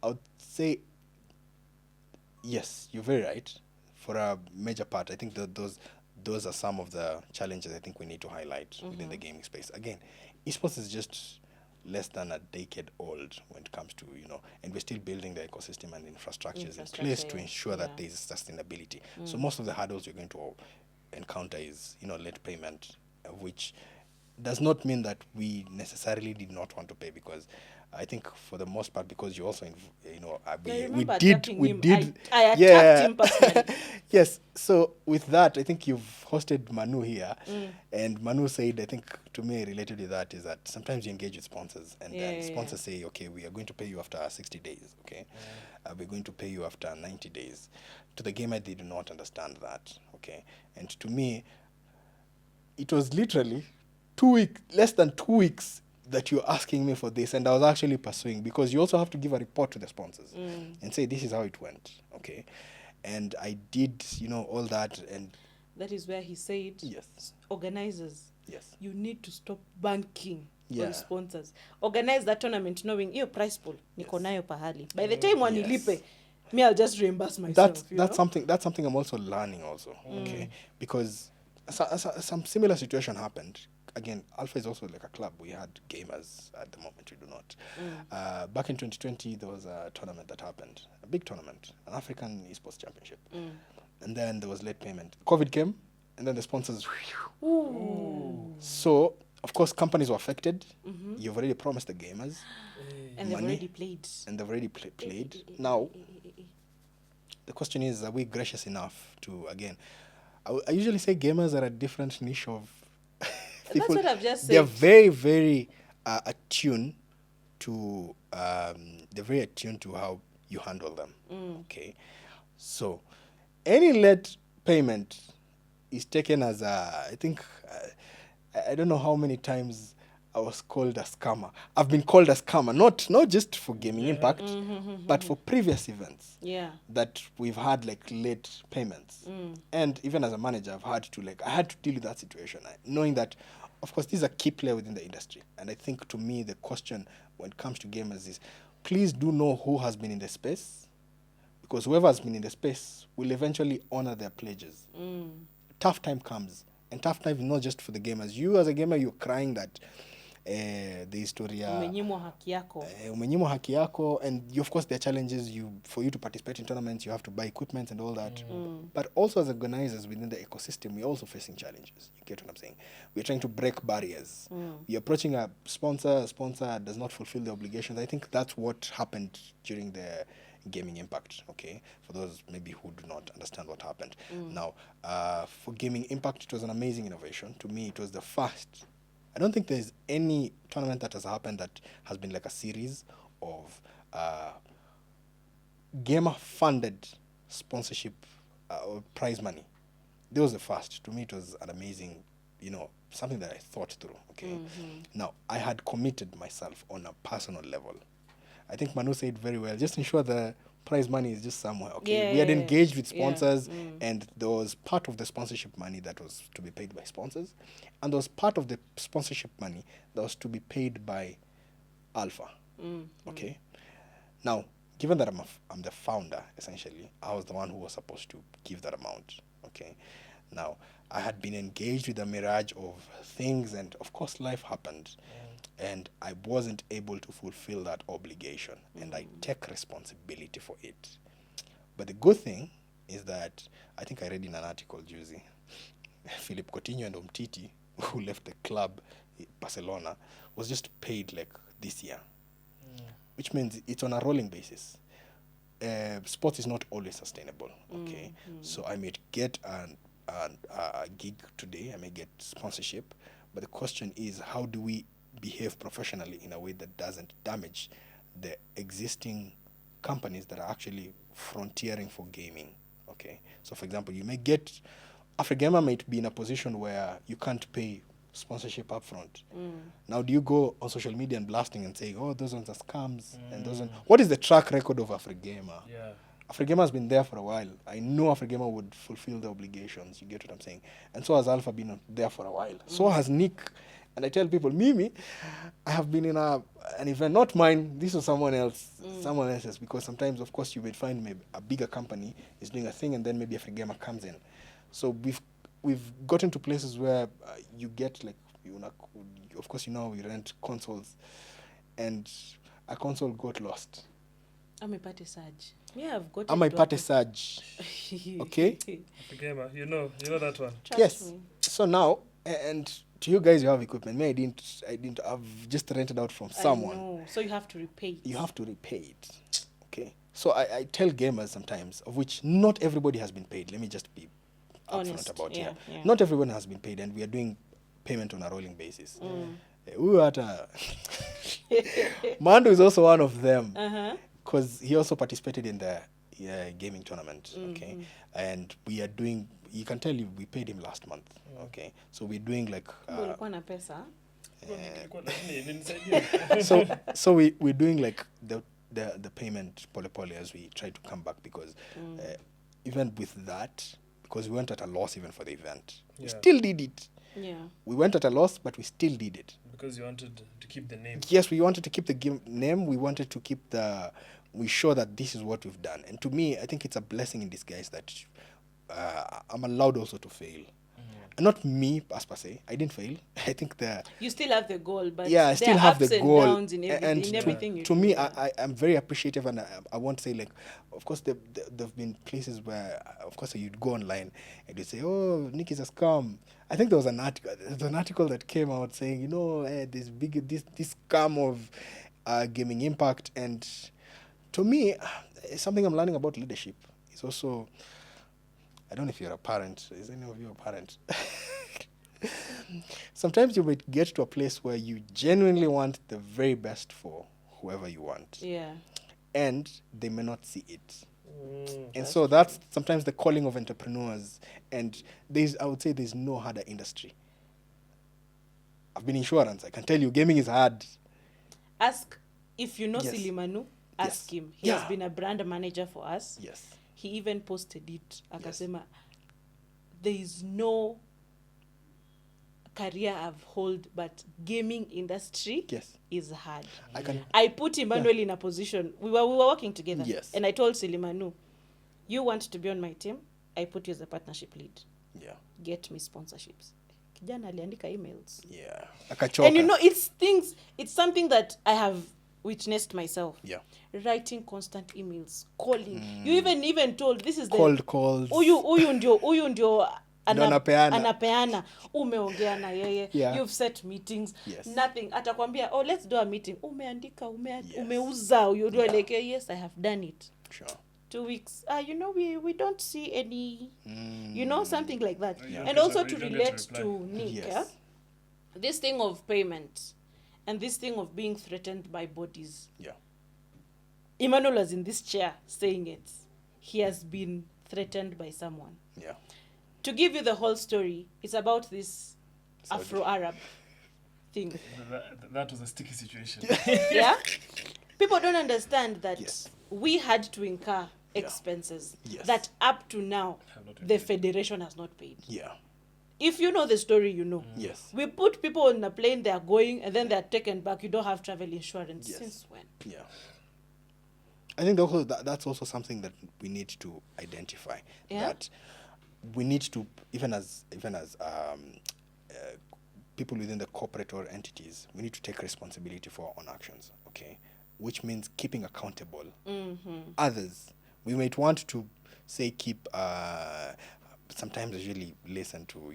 would say, yes, you're very right. For a major part, I think those are some of the challenges I think we need to highlight within the gaming space. Again, esports is just less than a decade old when it comes to, and we're still building the ecosystem and infrastructures in place to ensure that there is sustainability. So most of the hurdles you're going to encounter is, late payment, which does not mean that we necessarily did not want to pay, because I think for the most part, because you also, we did. I attacked him personally. Yes. So with that, I think you've hosted Manu here, and Manu said, I think to me related to that is that sometimes you engage with sponsors, and then sponsors say, okay, we are going to pay you after 60 days. Okay, we're going to pay you after 90 days. To the gamer, they do not understand that. Okay, and to me, it was literally less than 2 weeks that you're asking me for this, and I was actually pursuing, because you also have to give a report to the sponsors and say this is how it went. Okay, and I did all that, and that is where he said, yes, organizers, yes, you need to stop banking Yeah. on sponsors. Organize that tournament knowing your price pool niko nayo pahali. By the time wanilipe, me I'll just reimburse myself. That's something I'm also learning also. Okay, because some similar situation happened. Again, Alpha is also like a club. We had gamers. At the moment, we do not. Back in 2020, there was a tournament that happened, a big tournament, an African Esports Championship. And then there was late payment. COVID came, and then the sponsors... So, of course, companies were affected. You've already promised the gamers and money, they've already played. And they've already played. Now, the question is, are we gracious enough to, again... I usually say gamers are a different niche of... people. That's what I've just said. They're very, very attuned to how you handle them. Okay, so any late payment is taken as I think I don't know how many times I was called a scammer. I've been called a scammer, not just for Gaming Impact, but for previous events. Yeah. That we've had like late payments, and even as a manager, I had to deal with that situation, knowing that, of course, these are key players within the industry. And I think to me, the question when it comes to gamers is, please do know who has been in the space, because whoever has been in the space will eventually honor their pledges. Tough time comes, and tough time is not just for the gamers. You as a gamer, you're crying that the historia Umenyimwa haki yako. Umenyimwa haki yako, and of course there are challenges. For you to participate in tournaments, you have to buy equipment and all that. But also as organizers within the ecosystem, we're also facing challenges. You get what I'm saying? We're trying to break barriers. We're approaching a sponsor does not fulfill the obligations. I think that's what happened during the Gaming Impact, okay? For those maybe who do not understand what happened. Now, for Gaming Impact, it was an amazing innovation. To me, it was the first. I don't think there's any tournament that has happened that has been like a series of gamer-funded sponsorship or prize money. That was the first. To me, it was an amazing, something that I thought through, okay? Now, I had committed myself on a personal level. I think Manu said very well, just ensure the prize money is just somewhere, okay? We had engaged with sponsors, and there was part of the sponsorship money that was to be paid by sponsors, and there was part of the sponsorship money that was to be paid by Alpha, okay? Now, given that I'm the founder, essentially, I was the one who was supposed to give that amount, okay? Now, I had been engaged with a mirage of things, and of course life happened. And I wasn't able to fulfill that obligation, and I take responsibility for it. But the good thing is that I think I read in an article, Juicy, Philip Coutinho and Umtiti, who left the club, Barcelona, was just paid like this year, which means it's on a rolling basis. Sport is not always sustainable, okay? So I may get a gig today, I may get sponsorship, but the question is, how do we behave professionally in a way that doesn't damage the existing companies that are actually frontiering for gaming, okay? So for example, you may get, Afrigamer might be in a position where you can't pay sponsorship up front. Now, do you go on social media and blasting and saying, oh, those ones are scams, and those ones, what is the track record of Afrigamer? Afrigamer has been there for a while. I know Afrigamer would fulfill the obligations, you get what I'm saying? And so has Alpha been there for a while. So has Nick. And I tell people, Mimi, I have been in an event, not mine, this was someone else's, because sometimes, of course, you may find maybe a bigger company is doing a thing, and then maybe a Afrigamer comes in. So we've gotten to places where you get, like, of course, we rent consoles, and a console got lost. Amepate surge. Yeah, I've got Amepate surge. Okay? Afrigamer, you know that one. Trust me. So now, and to you guys, you have equipment. Me, I didn't. I've just rented out from someone. I know. So you have to repay it. You have to repay it. Okay. So I tell gamers sometimes, of which not everybody has been paid. Let me just be upfront about it. Yeah. Not everyone has been paid, and we are doing payment on a rolling basis. Mando is also one of them, because he also participated in the gaming tournament. Okay, and we are doing. You can tell we paid him last month. Okay, so we're doing like. So we're doing like the payment pole as we try to come back, because even with that, because we went at a loss even for the event, we still did it. Yeah. We went at a loss, but we still did it. Because you wanted to keep the name. Yes, we wanted to keep the name. We wanted to keep we show that this is what we've done. And to me, I think it's a blessing in disguise that I'm allowed also to fail. Not me, as per se. I didn't fail. I think you still have the goal, but I still have the goal. Downs in everything you do. To me, I'm very appreciative, and I want to say, like, of course, there have been places where, of course, you'd go online and you'd say, oh, Nick is a scam. I think there was an article that came out saying, this scam of Gaming Impact. And to me, it's something I'm learning about leadership. It's also, I don't know if you're a parent. Is any of you a parent? Sometimes you might get to a place where you genuinely want the very best for whoever you want. Yeah. And they may not see it. And so that's sometimes the calling of entrepreneurs. And I would say there's no harder industry. I've been insurance. I can tell you, gaming is hard. Ask, if you know Silimanu, ask him. He has been a brand manager for us. Yes. He even posted it. Akasema, there is no career I've held, but gaming industry is hard. I put Emmanuel in a position. We were working together. Yes. And I told Silimanu, you want to be on my team? I put you as a partnership lead. Yeah. Get me sponsorships. kijana aliandika emails. Yeah. Akachoka. And it's something that I have witnessed myself. Yeah. Writing constant emails, calling. You even told this is Cold calls. Huyu ndio Anapeana. anapeana. Umeongea na yeye. Yeah. You've set meetings. Yes. Nothing. Atakwambia, "Oh, let's do a meeting." Umeandika, Yes. umeuza. You do Yeah. like, "Yes, I have done it." Sure. 2 weeks. We don't see any, something like that. Yeah. And Okay, also so to you don't get relate to reply. to Nick, Yes. yeah? This thing of payment and this thing of being threatened by bodies. Yeah. Emmanuel was in this chair saying it. He has been threatened by someone. Yeah. To give you the whole story, it's about this Saudi. Afro-Arab thing. That was a sticky situation. Yeah? People don't understand that Yes. we had to incur expenses Yes. that up to now Have not been the paid. federation has not paid. Yeah. If you know the story, you know. Yes. We put people on a plane, they are going, and then they are taken back. You don't have travel insurance. Yes. Since when? Yeah. I think also that's also something that we need to identify. Yeah. That we need to, even as people within the corporate or entities, we need to take responsibility for our own actions. Okay, which means keeping accountable others. We might want to say keep. Sometimes I usually listen to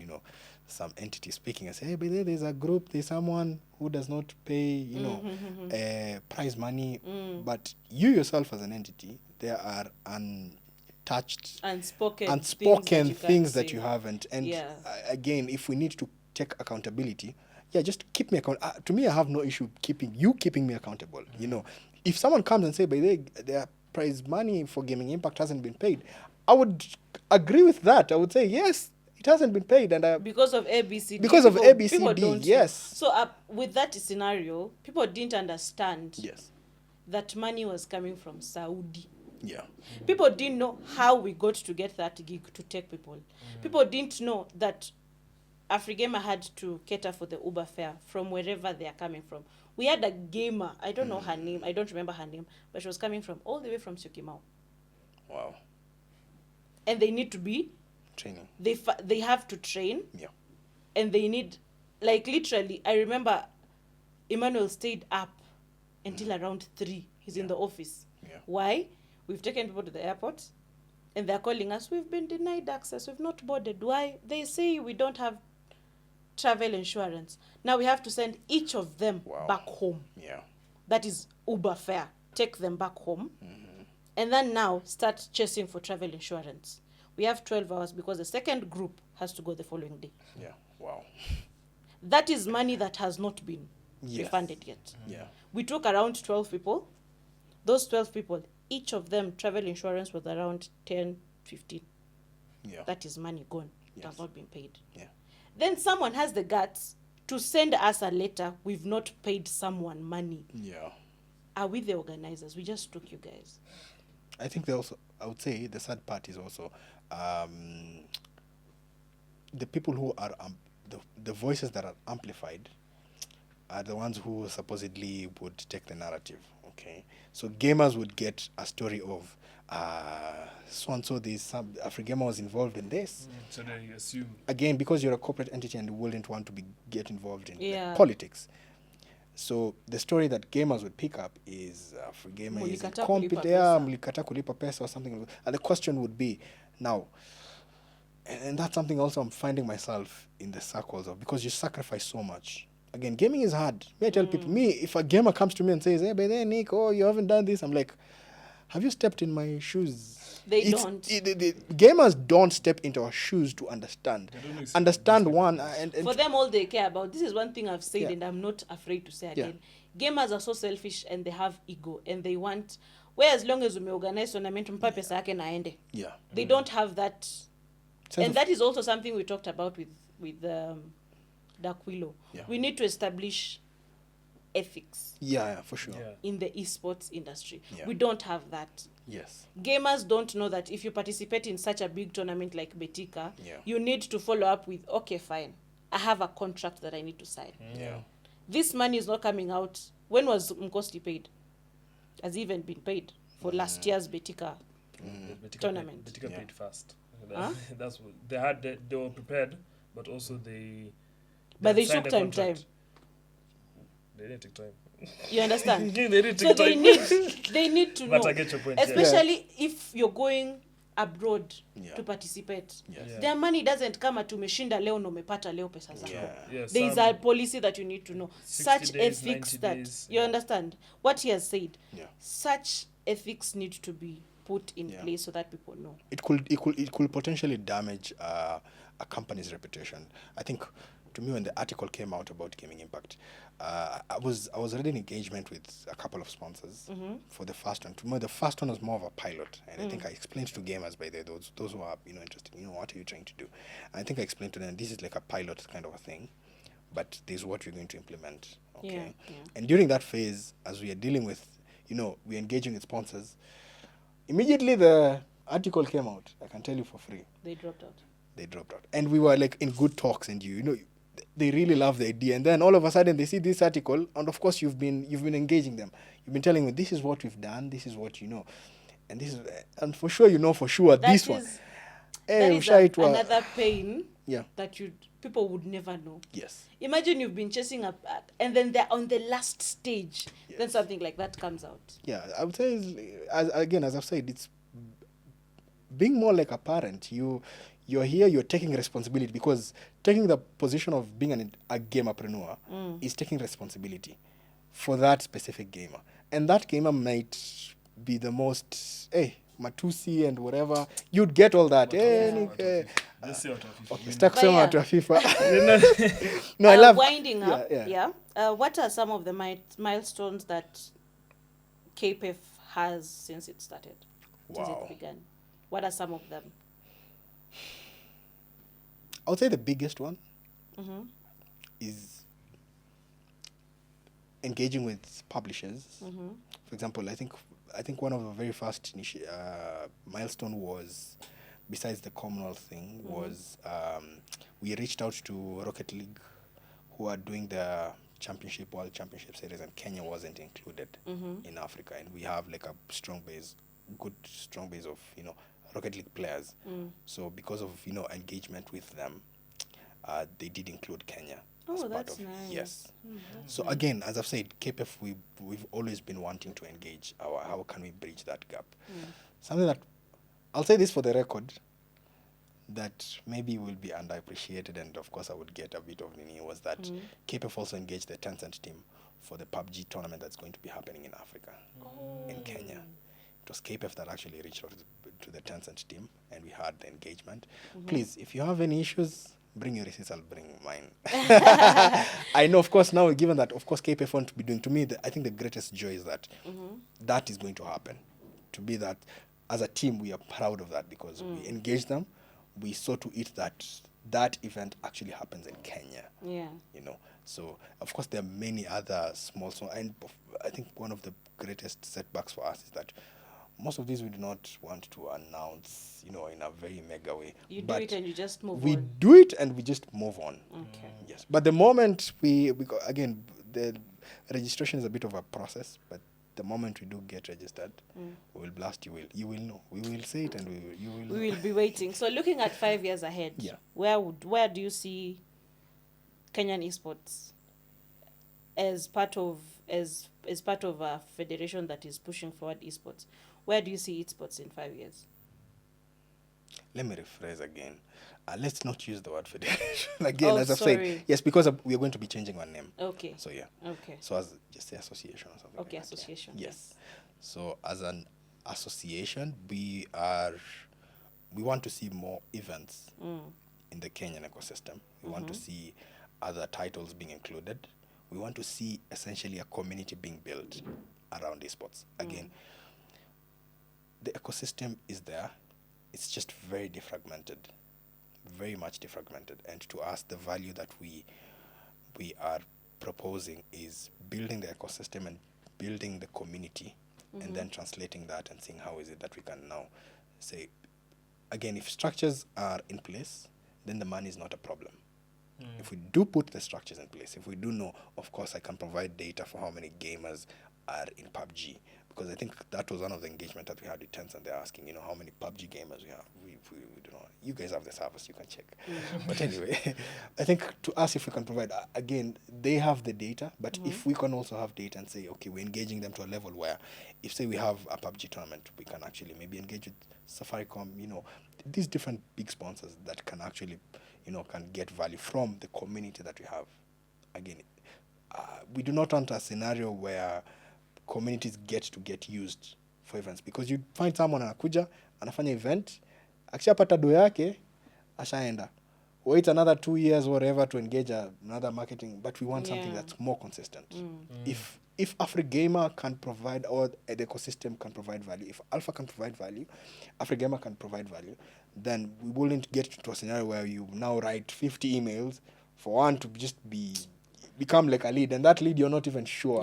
some entity speaking and say, hey, but there's a group, there's someone who does not pay prize money, but you yourself as an entity, there are untouched, Unspoken things that say. you haven't. And Yeah. again, if we need to take accountability, just keep me accountable. To me, I have no issue keeping me accountable. If someone comes and say, by their prize money for Gaming Impact hasn't been paid, I would agree with that. I would say, yes, it hasn't been paid. And because of ABCD. Because of people ABCD, don't yes. know. So with that scenario, people didn't understand Yes. that money was coming from Saudi. Yeah. People didn't know how we got to get that gig to take people. People didn't know that Afrigamer had to cater for the Uber fare from wherever they are coming from. We had a gamer, I don't know her name, I don't remember her name, but she was coming from all the way from Syokimau. Wow. And they need to be, Training. they have to train, Yeah. and they need, like literally, I remember Emmanuel stayed up until around 3. He's in the office. Yeah. Why? We've taken people to the airport, and they're calling us, we've been denied access, we've not boarded. Why? They say we don't have travel insurance. Now we have to send each of them back home. Yeah. That is Uber fare. Take them back home. And then now start chasing for travel insurance. We have 12 hours because the second group has to go the following day. Yeah. Wow. That is money that has not been refunded yet. Yeah. We took around 12 people. Those 12 people, each of them travel insurance was around 10, 15. Yeah. That is money gone. It has Yes. not been paid. Yeah. Then someone has the guts to send us a letter, we've not paid someone money. Yeah. Are we the organizers? We just took you guys. I think they also, I would say the sad part is also the people who are the voices that are amplified are the ones who supposedly would take the narrative. Okay, so gamers would get a story of so and so. Some Afrigamer was involved in this. So they assume. Again, because you're a corporate entity and you wouldn't want to get involved in politics. So the story that gamers would pick up is Afrigamer is incompetent, mlikata kulipa pesa or something. And the question would be now, and that's something also I'm finding myself in the circles of, because you sacrifice so much. Again, gaming is hard. I tell people, if a gamer comes to me and says, hey, but then Nick, you haven't done this, I'm like, have you stepped in my shoes? Don't. The gamers don't step into our shoes to understand. Understand one. And for them, all they care about, this is one thing I've said and I'm not afraid to say again. Gamers are so selfish and they have ego and they want, where as long as we organize tournament, mpa pesa yake na aende. They don't have that. And that is also something we talked about with Dark Willow. We need to establish ethics. For sure. In the esports industry. We don't have that. Yes. Gamers don't know that if you participate in such a big tournament like Betika, you need to follow up with, okay, fine, I have a contract that I need to sign. This money is not coming out. When was Mkosti paid? Has he even been paid for last year's Betika tournament? Betika paid fast. That's what they had. They were prepared, but also they But they signed took a time. contract. They didn't take time. You understand? They didn't So take time. they need to But know. I get your point. Yeah. Especially if you're going abroad Yeah. to participate. Yes. Yeah. Their money doesn't come at umeshinda leo na umepata leo pesa zako. Yeah. Yeah, There is some- a policy that you need to know. 60 Such days, ethics 90 that days, you yeah. understand what he has said. Yeah. Such ethics need to be put in Yeah. place so that people know. It could potentially damage a company's reputation. I think, to me, when the article came out about Gaming Impact, I was reading engagement with a couple of sponsors for the first one. To me, the first one was more of a pilot, and I think I explained to gamers by there, those who are interested. What are you trying to do? And I think I explained to them, this is like a pilot kind of a thing, but this is what we're going to implement. Okay. Yeah. And during that phase, as we are dealing with, we're engaging with sponsors. Immediately the article came out. I can tell you for free. They dropped out. They dropped out, and we were like in good talks, and they really love the idea, and then all of a sudden they see this article, and of course you've been engaging them, you've been telling them, this is what we've done, this is what and this is, and for sure this one. That is another pain Yeah. that people would never know. Yes. Imagine you've been chasing up, and then they're on the last stage. Yes. Then something like that comes out. Yeah, I would say, as I've said, it's being more like a parent. You're here, you're taking responsibility, because taking the position of being a gamerpreneur is taking responsibility for that specific gamer. And that gamer might be the most, matusi and whatever. You'd get all that. Just say out of FIFA. Okay, sitaki kusema watu wa FIFA. You No, I love... Winding up, Yeah. what are some of the milestones that KPEF has since it started? Since Wow. it began? What are some of them? I would say the biggest one Mm-hmm. is engaging with publishers. Mm-hmm. For example, I think one of the very first milestone was, besides the Commonwealth thing, was we reached out to Rocket League, who are doing the World Championship series, and Kenya wasn't included in Africa, and we have like a strong base of Rocket League players. So because of engagement with them, they did include Kenya. Oh, as part that's of, nice. Yes. That's So nice. again, as I've said, KPEF, we've always been wanting to engage. How can we bridge that gap? Something that, I'll say this for the record, that maybe will be underappreciated, and of course I would get a bit of nini, was that KPEF also engaged the Tencent team for the PUBG tournament that's going to be happening in Africa, in Kenya. It was KPEF that actually reached out to the Tencent team, and we had the engagement. Please, if you have any issues, bring your receipts, I'll bring mine. I know, of course, now given that, of course, KPEF want to be doing, to me, I think the greatest joy is that that is going to happen. To be that, as a team, we are proud of that, because we engage them. We saw to it that event actually happens in Kenya. Yeah. So of course there are many other small, and I think one of the greatest setbacks for us is that most of these we do not want to announce, in a very mega way. You do But it and you just move we on. do it and we just move on. Okay. Yes, but the moment again, the registration is a bit of a process, but the moment we do get registered, we will blast you. You will know. We will say it, and you will know. We will be waiting. So looking at 5 years ahead, Yeah. where do you see Kenyan Esports as part of a federation that is pushing forward esports? Where do you see esports in 5 years? Let me rephrase again. Let's not use the word federation again. Oh, as I've sorry. said, yes, because we are going to be changing our name. Okay. So yeah. Okay. So as just say association or something. Okay, like that, yeah. association. Yes. So as an association, we want to see more events in the Kenyan ecosystem. We want to see other titles being included. We want to see essentially a community being built around esports. Again, the ecosystem is there. It's just very defragmented, very much defragmented. And to us, the value that we are proposing is building the ecosystem and building the community, and then translating that and seeing how is it that we can now say, again, if structures are in place, then the money is not a problem. If we do put the structures in place, if we do know, of course, I can provide data for how many gamers are in PUBG, because I think that was one of the engagement that we had with Tencent. They're asking, how many PUBG gamers we have. We don't know. You guys have the service, you can check. But anyway, I think to us, if we can provide, again, they have the data, but if we can also have data and say, okay, we're engaging them to a level where, if say we have a PUBG tournament, we can actually maybe engage with Safaricom, these different big sponsors that can actually, can get value from the community that we have. Again, we do not want a scenario where communities get used for events, because you find someone anakuja anafanya event, akishapata do yake ashaenda, wait another 2 years whatever to engage another marketing, but we want something that's more consistent. If Afrigamer can provide, or the ecosystem can provide value, if Alpha can provide value, Afrigamer can provide value, then we wouldn't get to a scenario where you now write 50 emails for one to just become like a lead, and that lead you're not even sure.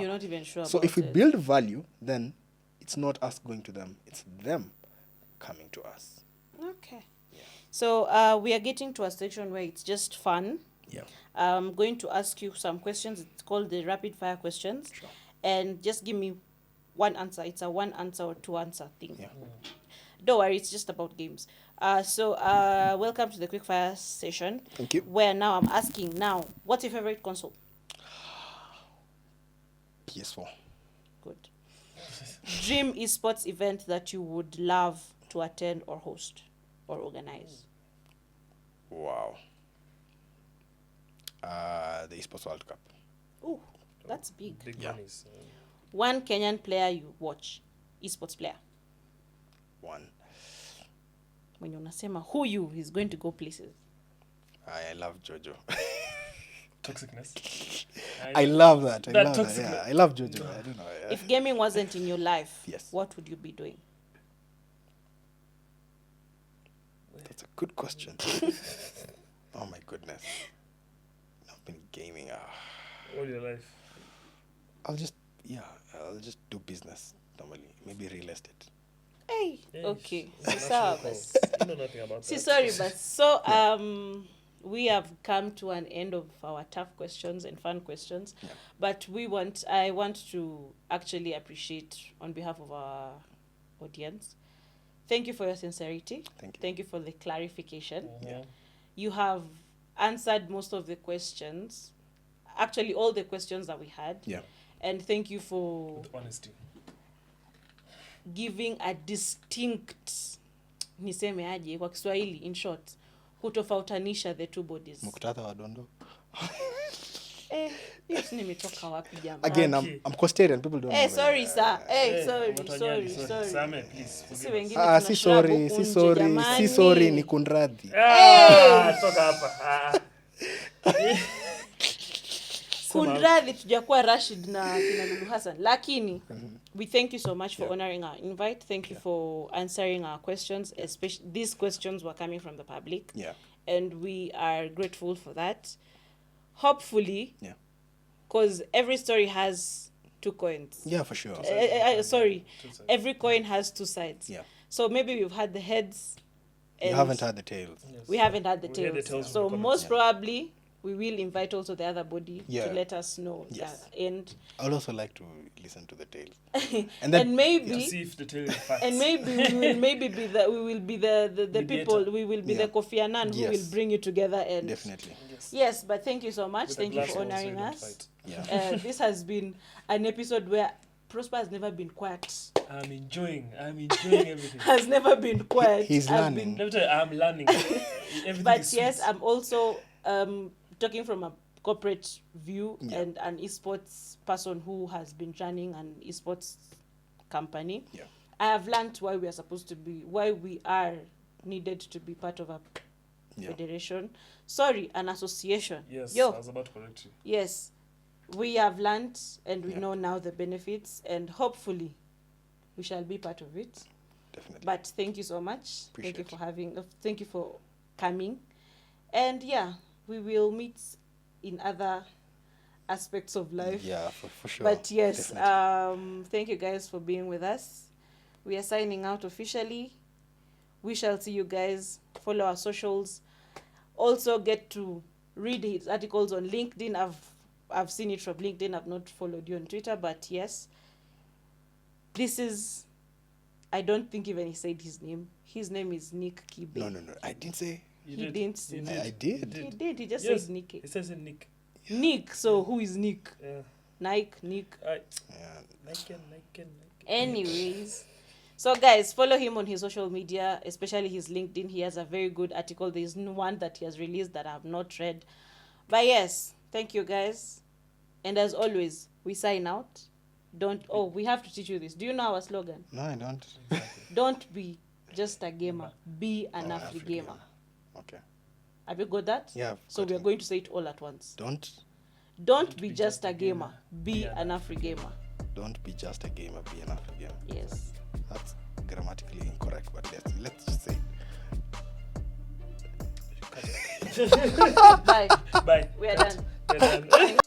So if we build value, then it's not us going to them, it's them coming to us. Okay. Yeah. So we are getting to a section where it's just fun. Yeah. I'm going to ask you some questions. It's called the rapid fire questions. Sure. And just give me one answer. It's a one answer or two answer thing. Yeah. Don't worry, it's just about games. So welcome to the quick fire session. Thank you. Where now I'm asking what's your favorite console? PS4. Good. Dream esports event that you would love to attend or host or organize? Wow. The Esports World Cup. Ooh, that's big. Big monies. One Kenyan player you watch, esports player. One. When unasema huyu is going to go places. I love Jojo. Toxicness. I love that. I That love toxic- that. Yeah, I love Jojo. I don't know. Yeah. If gaming wasn't in your life, Yes. what would you be doing? That's a good question. Oh my goodness. I've been gaming. All your life. I'll just do business normally. Maybe real estate. Hey, Yes. okay. National Sawa call. basi. You know nothing about See, that. sorry, but so we have come to an end of our tough questions and fun questions. Yeah. But I want to actually appreciate on behalf of our audience. Thank you for your sincerity. Thank you. Thank you for the clarification. Yeah. You have answered most of the questions. Actually, all the questions that we had. Yeah. And thank you for With honesty. giving a distinct, niseme aje kwa Kiswahili, in short, kutofautanisha the two bodies. Muktadha wa dondo. Hiyo si nimetoka wapi jamaa? Again, Okay. I'm Costarian. People don't know. Sorry sir. Watanyali, Sorry. Same, please. Sisi Forgive us. wengine Si tunashrub sorry, huku si nje, sorry, jamani. si sorry, ni kunradhi. Toka hapa. Kunradhi tujakuwa Rashid na kina Lulu Hassan, lakini we thank you so much for honoring our invite. Thank you for answering our questions, especially these questions were coming from the public. Yeah. And we are grateful for that. Hopefully, Yeah. because every story has two coins. Yeah, for sure. Sorry, Two sides. every coin has two sides. Yeah. So maybe we've had the heads. You haven't had the tails. Yes. We haven't had the We had the tails. tails from So the comments. most Yeah. probably we will invite also the other body Yeah. to let us know. Yes. And I'd also like to listen to the tails. and maybe To see if the tail is fat. and maybe we will be the Mediator. people, we will be Yeah. the Kofi Annan who Yes. will bring you together. And Definitely. yes, but thank you so much. With a Thank you glass for also, honoring you don't us. fight. Yeah. This has been an episode where Prosper has never been quiet. I'm enjoying everything. Has never been quiet. He's I've learning. been- Let me tell you, I'm learning. Everything but is yes, sweet. I'm also talking from a corporate view Yeah. and an esports person who has been running an esports company. Yeah. I have learned why we are needed to be part of a Yeah. federation. Sorry, an association. Yes, Yo, I was about to correct you. yes. We have learned and we Yeah. know now the benefits, and hopefully we shall be part of it. Definitely. But thank you so much. Appreciate Thank you for coming. And yeah, we will meet in other aspects of life. Yeah, for sure. But yes, Definitely. thank you guys for being with us. We are signing out officially. We shall see you guys. Follow our socials. Also get to read his articles on LinkedIn. I've seen it from LinkedIn. I've not followed you on Twitter, but yes. This is, I don't think even he said his name. His name is Nick Kibe. No. I didn't say. You He did. didn't say. You I did. He did. He just Yes. said Nick. It says in Nick. Nick. So who is Nick? Nick. I Yeah. Nike. Anyways, so guys, follow him on his social media, especially his LinkedIn. He has a very good article. There's one that he has released that I have not read. But yes, thank you guys. And as always, we sign out. We have to teach you this. Do you know our slogan? No, I don't. Don't be just a gamer. Be an Afrigamer. Okay. Have you got that? Yeah. So we are going to say it all at once. Don't be just a gamer. Be an Afrigamer. Don't be just a gamer. Be an African. Yes. That's grammatically incorrect, but let's just say. Bye. Bye. We are done. We're done.